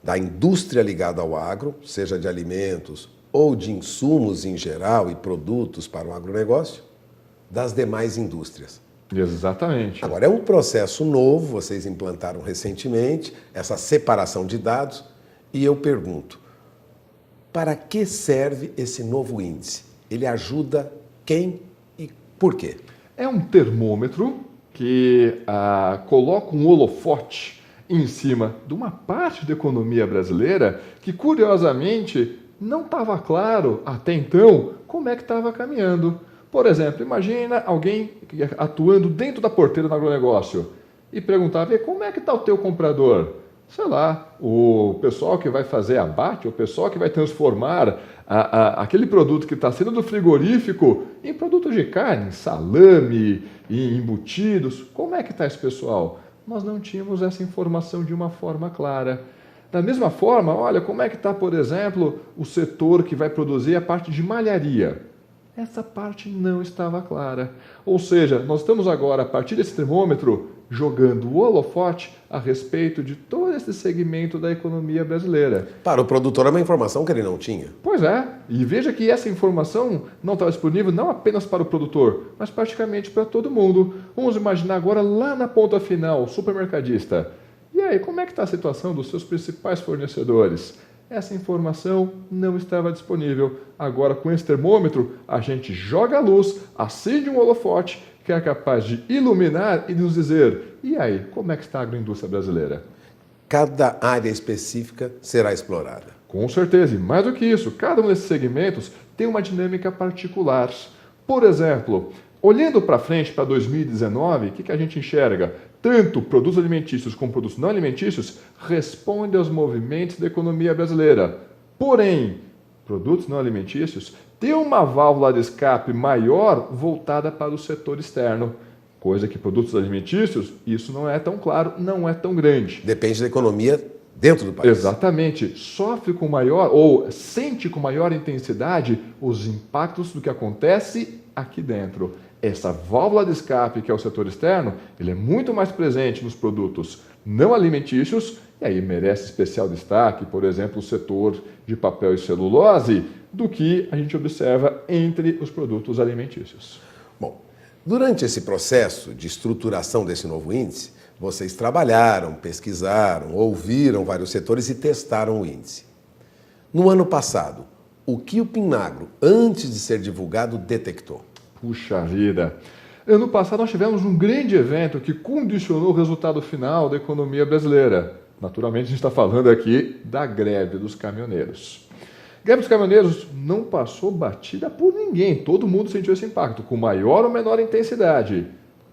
da indústria ligada ao agro, seja de alimentos ou de insumos em geral e produtos para o agronegócio, das demais indústrias. Exatamente. Agora é um processo novo, vocês implantaram recentemente, essa separação de dados, e eu pergunto, para que serve esse novo índice? Ele ajuda quem e por quê? É um termômetro que coloca um holofote em cima de uma parte da economia brasileira que, curiosamente, não estava claro até então como é que estava caminhando. Por exemplo, imagina alguém atuando dentro da porteira do agronegócio e perguntava, como é que está o teu comprador? Sei lá, o pessoal que vai fazer abate, o pessoal que vai transformar aquele produto que está saindo do frigorífico em produto de carne, salame, em embutidos. Como é que está esse pessoal? Nós não tínhamos essa informação de uma forma clara. Da mesma forma, olha, como é que está, por exemplo, o setor que vai produzir a parte de malharia? Essa parte não estava clara. Ou seja, nós estamos agora, a partir desse termômetro, jogando o holofote a respeito de todo esse segmento da economia brasileira. Para o produtor é uma informação que ele não tinha. Pois é, e veja que essa informação não estava disponível não apenas para o produtor, mas praticamente para todo mundo. Vamos imaginar agora lá na ponta final, o supermercadista. E aí, como é que está a situação dos seus principais fornecedores? Essa informação não estava disponível. Agora, com esse termômetro, a gente joga a luz, acende um holofote que é capaz de iluminar e nos dizer, e aí, como é que está a agroindústria brasileira? Cada área específica será explorada. Com certeza, e mais do que isso, cada um desses segmentos tem uma dinâmica particular. Por exemplo, olhando para frente, para 2019, o que a gente enxerga? Tanto produtos alimentícios como produtos não alimentícios respondem aos movimentos da economia brasileira. Porém, produtos não alimentícios têm uma válvula de escape maior voltada para o setor externo, coisa que produtos alimentícios, isso não é tão claro, não é tão grande. Depende da economia dentro do país. Exatamente. Sofre com maior, ou sente com maior intensidade os impactos do que acontece aqui dentro. Essa válvula de escape, que é o setor externo, ele é muito mais presente nos produtos não alimentícios, e aí merece especial destaque, por exemplo, o setor de papel e celulose, do que a gente observa entre os produtos alimentícios. Bom, durante esse processo de estruturação desse novo índice, vocês trabalharam, pesquisaram, ouviram vários setores e testaram o índice. No ano passado, o que o PINAGRO, antes de ser divulgado, detectou? Puxa vida! Ano passado nós tivemos um grande evento que condicionou o resultado final da economia brasileira. Naturalmente a gente está falando aqui da greve dos caminhoneiros. A greve dos caminhoneiros não passou batida por ninguém, todo mundo sentiu esse impacto, com maior ou menor intensidade,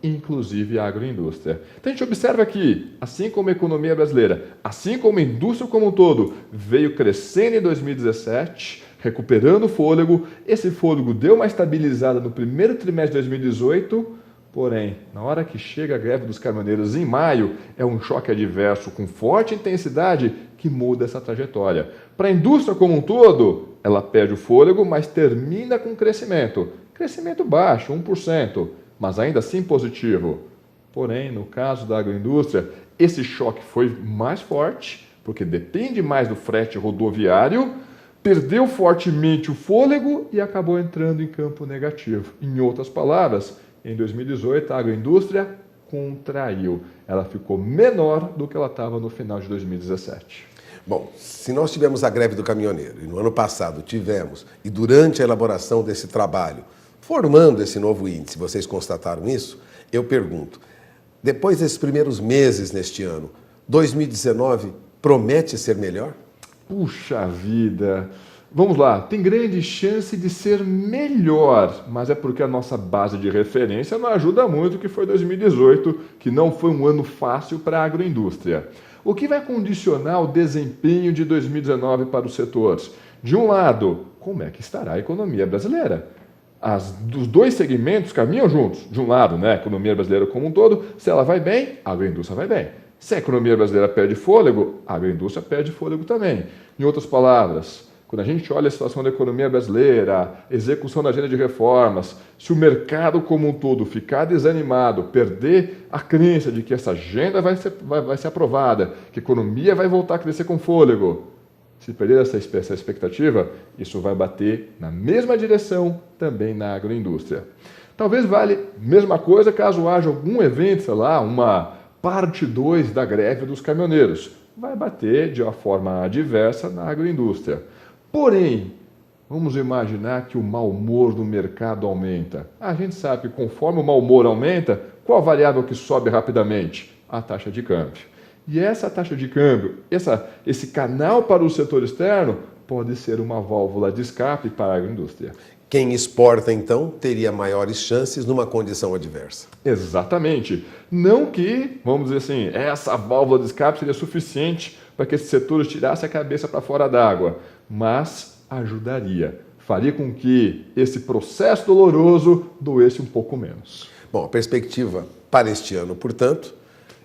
inclusive a agroindústria. Então a gente observa que, assim como a economia brasileira, assim como a indústria como um todo, veio crescendo em 2017, recuperando o fôlego, esse fôlego deu uma estabilizada no primeiro trimestre de 2018, porém, na hora que chega a greve dos caminhoneiros em maio, é um choque adverso com forte intensidade que muda essa trajetória. Para a indústria como um todo, ela perde o fôlego, mas termina com crescimento. Crescimento baixo, 1%. mas ainda assim positivo. Porém, no caso da agroindústria, esse choque foi mais forte, porque depende mais do frete rodoviário, perdeu fortemente o fôlego e acabou entrando em campo negativo. Em outras palavras, em 2018 a agroindústria contraiu. Ela ficou menor do que ela estava no final de 2017. Bom, se nós tivemos a greve do caminhoneiro, e no ano passado tivemos, e durante a elaboração desse trabalho, formando esse novo índice, vocês constataram isso? Eu pergunto, depois desses primeiros meses neste ano, 2019 promete ser melhor? Puxa vida! Vamos lá, tem grande chance de ser melhor, mas é porque a nossa base de referência não ajuda muito, que foi 2018, que não foi um ano fácil para a agroindústria. O que vai condicionar o desempenho de 2019 para os setores? De um lado, como é que estará a economia brasileira? Os dois segmentos caminham juntos. De um lado, né, a economia brasileira como um todo, se ela vai bem, a agroindústria vai bem. Se a economia brasileira perde fôlego, a agroindústria perde fôlego também. Em outras palavras, quando a gente olha a situação da economia brasileira, a execução da agenda de reformas, se o mercado como um todo ficar desanimado, perder a crença de que essa agenda vai ser aprovada, que a economia vai voltar a crescer com fôlego, se perder essa expectativa, isso vai bater na mesma direção também na agroindústria. Talvez vale a mesma coisa caso haja algum evento, sei lá, uma parte 2 da greve dos caminhoneiros. Vai bater de uma forma adversa na agroindústria. Porém, vamos imaginar que o mau humor do mercado aumenta. A gente sabe que conforme o mau humor aumenta, qual a variável que sobe rapidamente? A taxa de câmbio. E essa taxa de câmbio, esse canal para o setor externo, pode ser uma válvula de escape para a agroindústria. Quem exporta, então, teria maiores chances numa condição adversa. Exatamente. Não que, vamos dizer assim, essa válvula de escape seria suficiente para que esses setores tirassem a cabeça para fora d'água, mas ajudaria. Faria com que esse processo doloroso doesse um pouco menos. Bom, a perspectiva para este ano, portanto,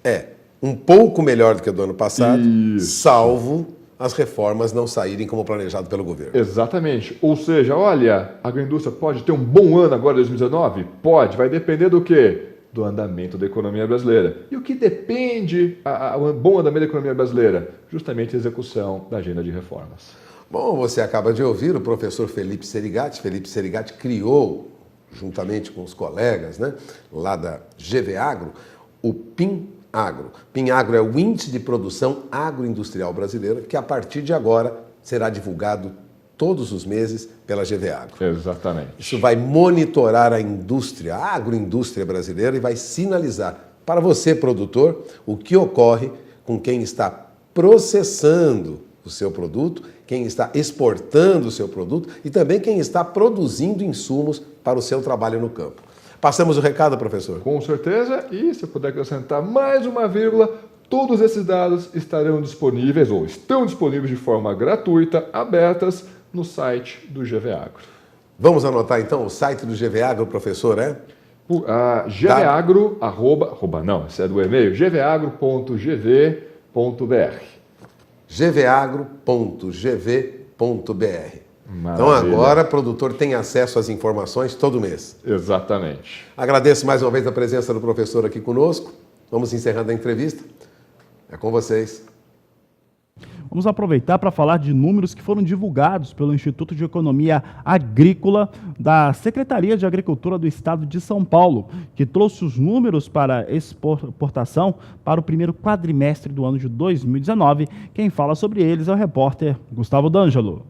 é um pouco melhor do que a do ano passado, salvo as reformas não saírem como planejado pelo governo. Exatamente. Ou seja, olha, a agroindústria pode ter um bom ano agora, 2019? Pode. Vai depender do quê? Do andamento da economia brasileira. E o que depende o bom andamento da economia brasileira? Justamente a execução da agenda de reformas. Bom, você acaba de ouvir o professor Felipe Serigati. Felipe Serigati criou, juntamente com os colegas, né, lá da GV Agro, o PINAGRO. PINAGRO é o Índice de Produção Agroindustrial Brasileira, que a partir de agora será divulgado todos os meses pela GV Agro. Exatamente. Isso vai monitorar a indústria, a agroindústria brasileira e vai sinalizar para você, produtor, o que ocorre com quem está processando o seu produto, quem está exportando o seu produto e também quem está produzindo insumos para o seu trabalho no campo. Passamos o recado, professor? Com certeza, e se puder acrescentar mais uma vírgula, todos esses dados estarão disponíveis ou estão disponíveis de forma gratuita, abertas, no site do GV Agro. Vamos anotar então o site do GV Agro, professor, é? gvagro, esse é do e-mail, gvagro.gv.br. gvagro.gv.br. Então agora o produtor tem acesso às informações todo mês. Exatamente. Agradeço mais uma vez a presença do professor aqui conosco. Vamos encerrando a entrevista. É com vocês. Vamos aproveitar para falar de números que foram divulgados pelo Instituto de Economia Agrícola da Secretaria de Agricultura do Estado de São Paulo, que trouxe os números para exportação para o primeiro quadrimestre do ano de 2019. Quem fala sobre eles é o repórter Gustavo D'Angelo.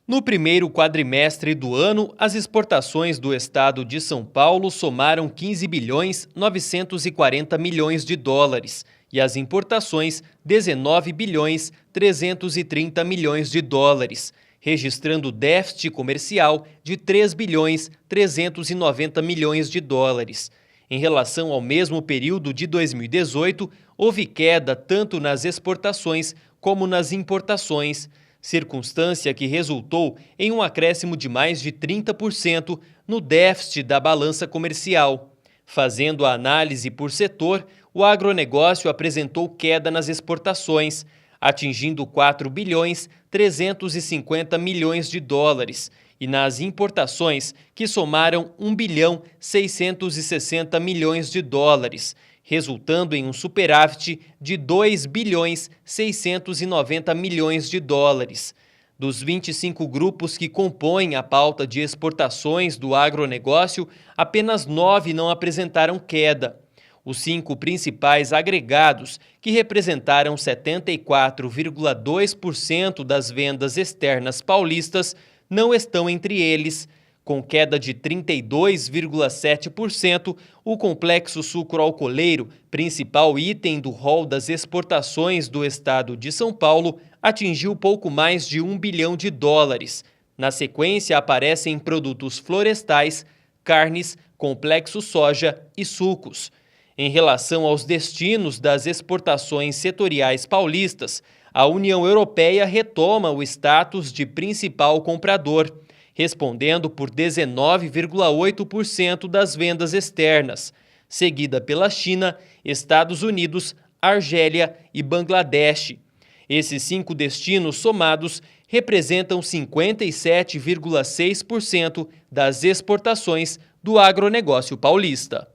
No primeiro quadrimestre do ano, as exportações do estado de São Paulo somaram 15 bilhões 940 milhões de dólares e as importações 19 bilhões 330 milhões de dólares, registrando déficit comercial de 3 bilhões 390 milhões de dólares. Em relação ao mesmo período de 2018, houve queda tanto nas exportações como nas importações, circunstância que resultou em um acréscimo de mais de 30% no déficit da balança comercial. Fazendo a análise por setor, o agronegócio apresentou queda nas exportações, atingindo 4 bilhões 350 milhões de dólares, e nas importações, que somaram 1,660 bilhões, resultando em um superávit de 2,690 bilhões. Dos 25 grupos que compõem a pauta de exportações do agronegócio, apenas 9 não apresentaram queda. Os 5 principais agregados, que representaram 74,2% das vendas externas paulistas, não estão entre eles. Com queda de 32,7%, o complexo sucroalcooleiro, principal item do rol das exportações do estado de São Paulo, atingiu pouco mais de US$1 bilhão. Na sequência, aparecem produtos florestais, carnes, complexo soja e sucos. Em relação aos destinos das exportações setoriais paulistas, a União Europeia retoma o status de principal comprador, respondendo por 19,8% das vendas externas, seguida pela China, Estados Unidos, Argélia e Bangladesh. Esses 5 destinos somados representam 57,6% das exportações do agronegócio paulista.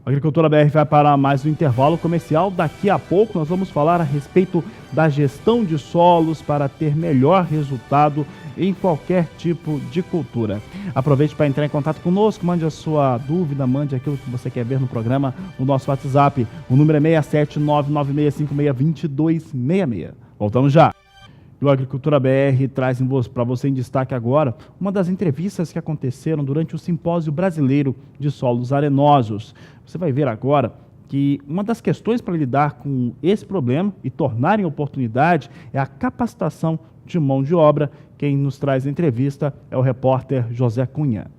A Agricultura BR vai para mais um intervalo comercial. Daqui a pouco nós vamos falar a respeito da gestão de solos para ter melhor resultado em qualquer tipo de cultura. Aproveite para entrar em contato conosco, mande a sua dúvida, mande aquilo que você quer ver no programa no nosso WhatsApp. O número é 67996562266. Voltamos já. E o Agricultura BR traz para você em destaque agora uma das entrevistas que aconteceram durante o Simpósio Brasileiro de Solos Arenosos. Você vai ver agora que uma das questões para lidar com esse problema e tornar em oportunidade é a capacitação de mão de obra. Quem nos traz a entrevista é o repórter José Cunha.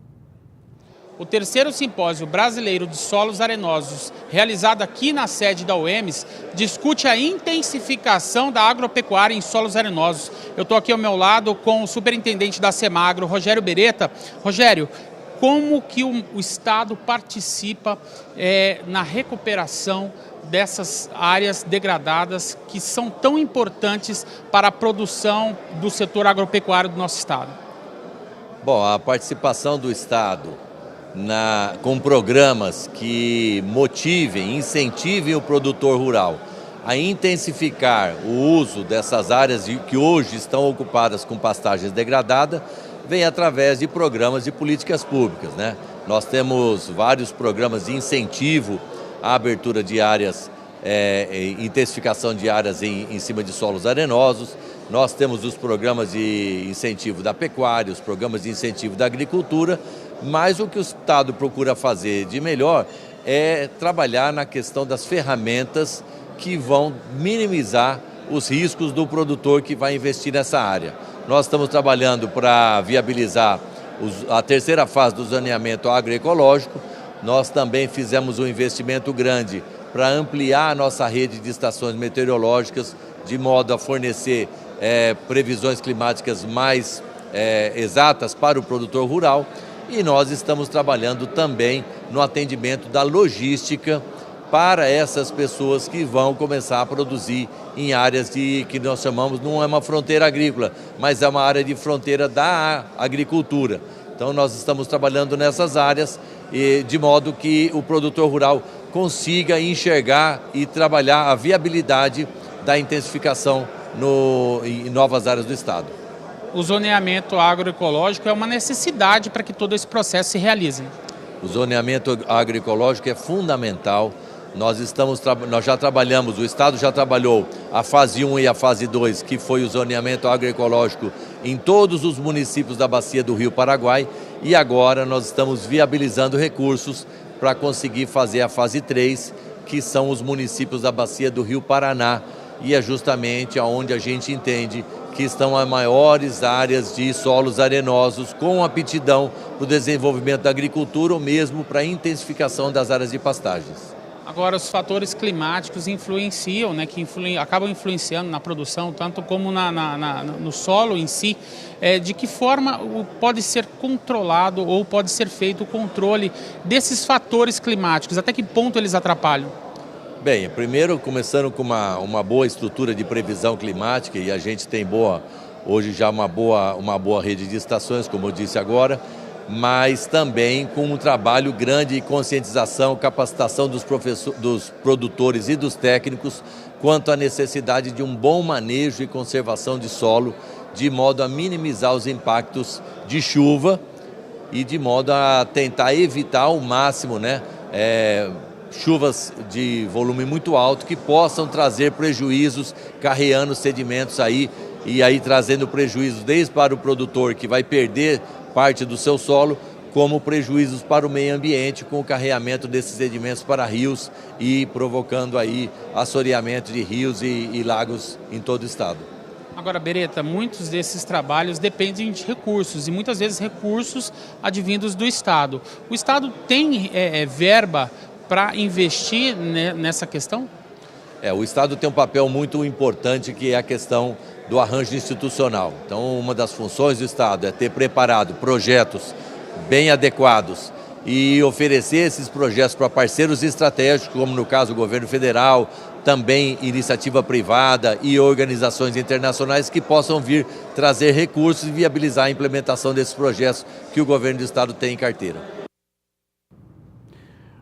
O terceiro simpósio brasileiro de solos arenosos, realizado aqui na sede da UEMS, discute a intensificação da agropecuária em solos arenosos. Eu estou aqui ao meu lado com o superintendente da Semagro, Rogério Beretta. Rogério, como que o Estado participa na recuperação dessas áreas degradadas que são tão importantes para a produção do setor agropecuário do nosso Estado? Bom, a participação do Estado com programas que motivem, incentivem o produtor rural a intensificar o uso dessas áreas que hoje estão ocupadas com pastagens degradadas, vem através de programas de políticas públicas, né? Nós temos vários programas de incentivo à abertura de áreas, intensificação de áreas em cima de solos arenosos. Nós temos os programas de incentivo da pecuária, os programas de incentivo da agricultura, mas o que o Estado procura fazer de melhor é trabalhar na questão das ferramentas que vão minimizar os riscos do produtor que vai investir nessa área. Nós estamos trabalhando para viabilizar a terceira fase do zoneamento agroecológico. Nós também fizemos um investimento grande para ampliar a nossa rede de estações meteorológicas, de modo a fornecer previsões climáticas mais exatas para o produtor rural. E nós estamos trabalhando também no atendimento da logística para essas pessoas que vão começar a produzir em áreas que nós chamamos, não é uma fronteira agrícola, mas é uma área de fronteira da agricultura. Então nós estamos trabalhando nessas áreas de modo que o produtor rural consiga enxergar e trabalhar a viabilidade da intensificação em novas áreas do Estado. O zoneamento agroecológico é uma necessidade para que todo esse processo se realize. O zoneamento agroecológico é fundamental. Nós já trabalhamos, o Estado já trabalhou a fase 1 e a fase 2, que foi o zoneamento agroecológico em todos os municípios da bacia do Rio Paraguai, e agora nós estamos viabilizando recursos para conseguir fazer a fase 3, que são os municípios da bacia do Rio Paraná, e é justamente onde a gente entende que estão as maiores áreas de solos arenosos com aptidão para o desenvolvimento da agricultura ou mesmo para a intensificação das áreas de pastagens. Agora, os fatores climáticos influenciam, né, acabam influenciando na produção, tanto como no solo em si. De que forma pode ser controlado ou pode ser feito o controle desses fatores climáticos? Até que ponto eles atrapalham? Bem, primeiro começando com uma boa estrutura de previsão climática, e a gente tem hoje já uma boa rede de estações, como eu disse agora, mas também com um trabalho grande de conscientização, capacitação dos produtores e dos técnicos quanto à necessidade de um bom manejo e conservação de solo, de modo a minimizar os impactos de chuva e de modo a tentar evitar ao máximo, chuvas de volume muito alto que possam trazer prejuízos, carreando sedimentos aí, e aí trazendo prejuízos desde para o produtor, que vai perder parte do seu solo, como prejuízos para o meio ambiente com o carreamento desses sedimentos para rios e provocando aí assoreamento de rios e lagos em todo o estado. Agora, Beretta, muitos desses trabalhos dependem de recursos e muitas vezes recursos advindos do Estado. O Estado tem verba para investir nessa questão? O Estado tem um papel muito importante, que é a questão do arranjo institucional. Então, uma das funções do Estado é ter preparado projetos bem adequados e oferecer esses projetos para parceiros estratégicos, como no caso o governo federal, também iniciativa privada e organizações internacionais que possam vir trazer recursos e viabilizar a implementação desses projetos que o governo do Estado tem em carteira.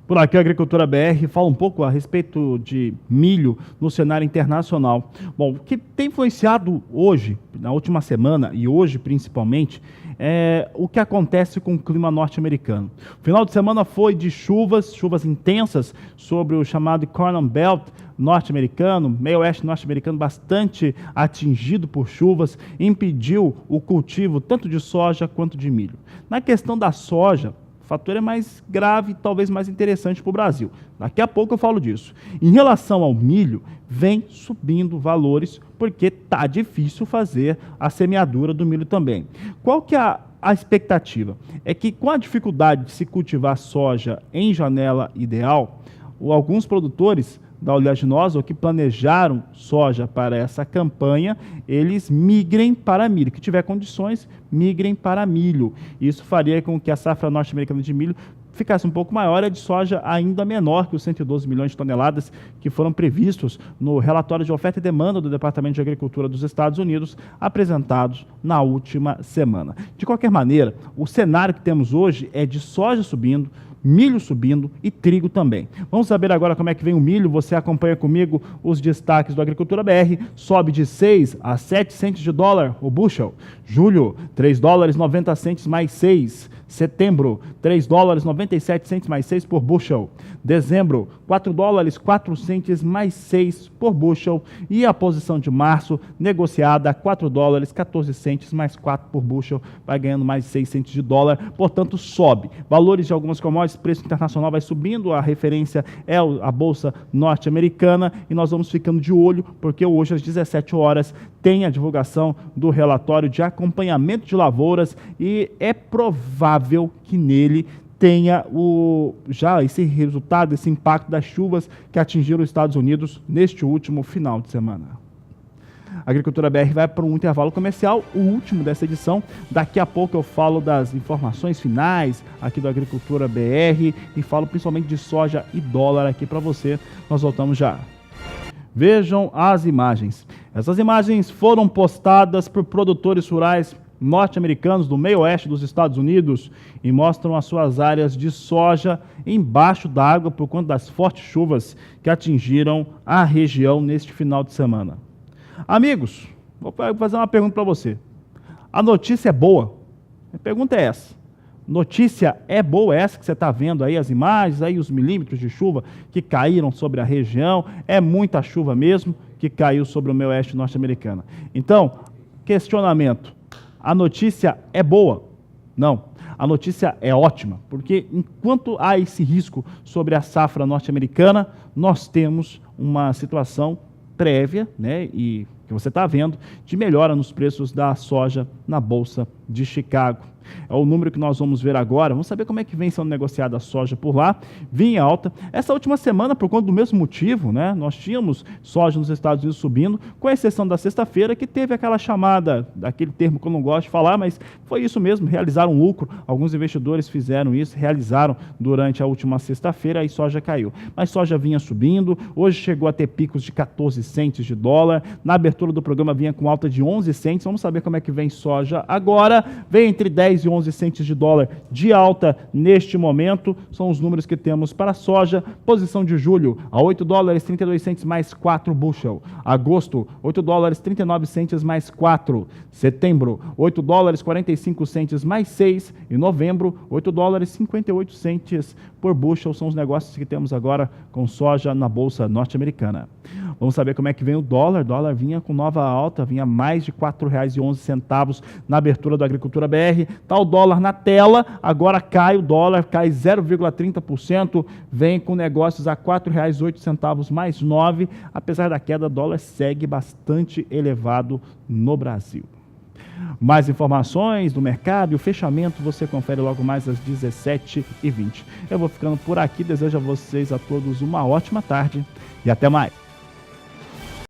Por aqui, a Agricultura BR fala um pouco a respeito de milho no cenário internacional. Bom, o que tem influenciado hoje, na última semana e hoje principalmente, é o que acontece com o clima norte-americano. O final de semana foi de chuvas intensas sobre o chamado Corn Belt norte-americano, meio oeste norte-americano bastante atingido por chuvas, impediu o cultivo tanto de soja quanto de milho. Na questão da soja, o fator é mais grave e talvez mais interessante para o Brasil. Daqui a pouco eu falo disso. Em relação ao milho, vem subindo valores porque está difícil fazer a semeadura do milho também. Qual que é a expectativa? É que com a dificuldade de se cultivar soja em janela ideal, alguns produtores da oleaginosa, ou que planejaram soja para essa campanha, eles migrem para milho. Que tiver condições, migrem para milho. Isso faria com que a safra norte-americana de milho ficasse um pouco maior, e de soja ainda menor que os 112 milhões de toneladas que foram previstos no relatório de oferta e demanda do Departamento de Agricultura dos Estados Unidos, apresentados na última semana. De qualquer maneira, o cenário que temos hoje é de soja subindo, milho subindo e trigo também. Vamos saber agora como é que vem o milho. Você acompanha comigo os destaques do Agricultura BR. Sobe de 6 a 7 centes de dólar o bushel. Julho, 3 dólares 90 centes mais 6. Setembro, 3 dólares 97 centes mais 6 por bushel. Dezembro, 4 dólares 4 centes mais 6 por bushel. E a posição de março, negociada a 4 dólares 14 centes mais 4 por bushel, vai ganhando mais 6 centes de dólar, portanto sobe. Valores de algumas commodities, preço internacional vai subindo, a referência é a Bolsa Norte-Americana, e nós vamos ficando de olho, porque hoje às 17 horas tem a divulgação do relatório de acompanhamento de lavouras, e é provável que nele tenha já esse resultado, esse impacto das chuvas que atingiram os Estados Unidos neste último final de semana. A Agricultura BR vai para um intervalo comercial, o último dessa edição. Daqui a pouco eu falo das informações finais aqui do Agricultura BR e falo principalmente de soja e dólar aqui para você. Nós voltamos já. Vejam as imagens. Essas imagens foram postadas por produtores rurais norte-americanos do meio oeste dos Estados Unidos e mostram as suas áreas de soja embaixo d'água por conta das fortes chuvas que atingiram a região neste final de semana. Amigos, vou fazer uma pergunta para você. A notícia é boa? A pergunta é essa. Notícia é boa essa que você está vendo aí, as imagens, aí os milímetros de chuva que caíram sobre a região? É muita chuva mesmo? que caiu sobre o meio oeste norte-americano. Então, questionamento, a notícia é boa? Não. A notícia é ótima, porque enquanto há esse risco sobre a safra norte-americana, nós temos uma situação prévia, né, e que você está vendo, de melhora nos preços da soja na Bolsa de Chicago. É o número que nós vamos ver agora. Vamos saber como é que vem sendo negociada a soja por lá. Vinha alta. Essa última semana, por conta do mesmo motivo, né, nós tínhamos soja nos Estados Unidos subindo, com exceção da sexta-feira, que teve aquela chamada, aquele termo que eu não gosto de falar, mas foi isso mesmo, realizaram lucro. Alguns investidores fizeram isso, realizaram durante a última sexta-feira, aí soja caiu. Mas soja vinha subindo, hoje chegou a ter picos de 14 centes de dólar. Na abertura do programa vinha com alta de 11 centes. Vamos saber como é que vem soja agora. Vem entre 10 e 11 centes de dólar de alta neste momento. São os números que temos para a soja. Posição de julho, a 8 dólares 32 centes mais 4 bushel. Agosto, 8 dólares 39 centes mais 4. Setembro, 8 dólares 45 centes mais 6. E novembro, 8 dólares 58 centes por bushel. São os negócios que temos agora com soja na Bolsa norte-americana. Vamos saber como é que vem o dólar. O dólar vinha com nova alta, vinha mais de R$ 4,11 na abertura do Agricultura BR. Está o dólar na tela, agora cai o dólar, cai 0,30%, vem com negócios a R$ 4,08 mais 9. Apesar da queda, o dólar segue bastante elevado no Brasil. Mais informações do mercado e o fechamento você confere logo mais às 17h20. Eu vou ficando por aqui, desejo a vocês a todos uma ótima tarde e até mais.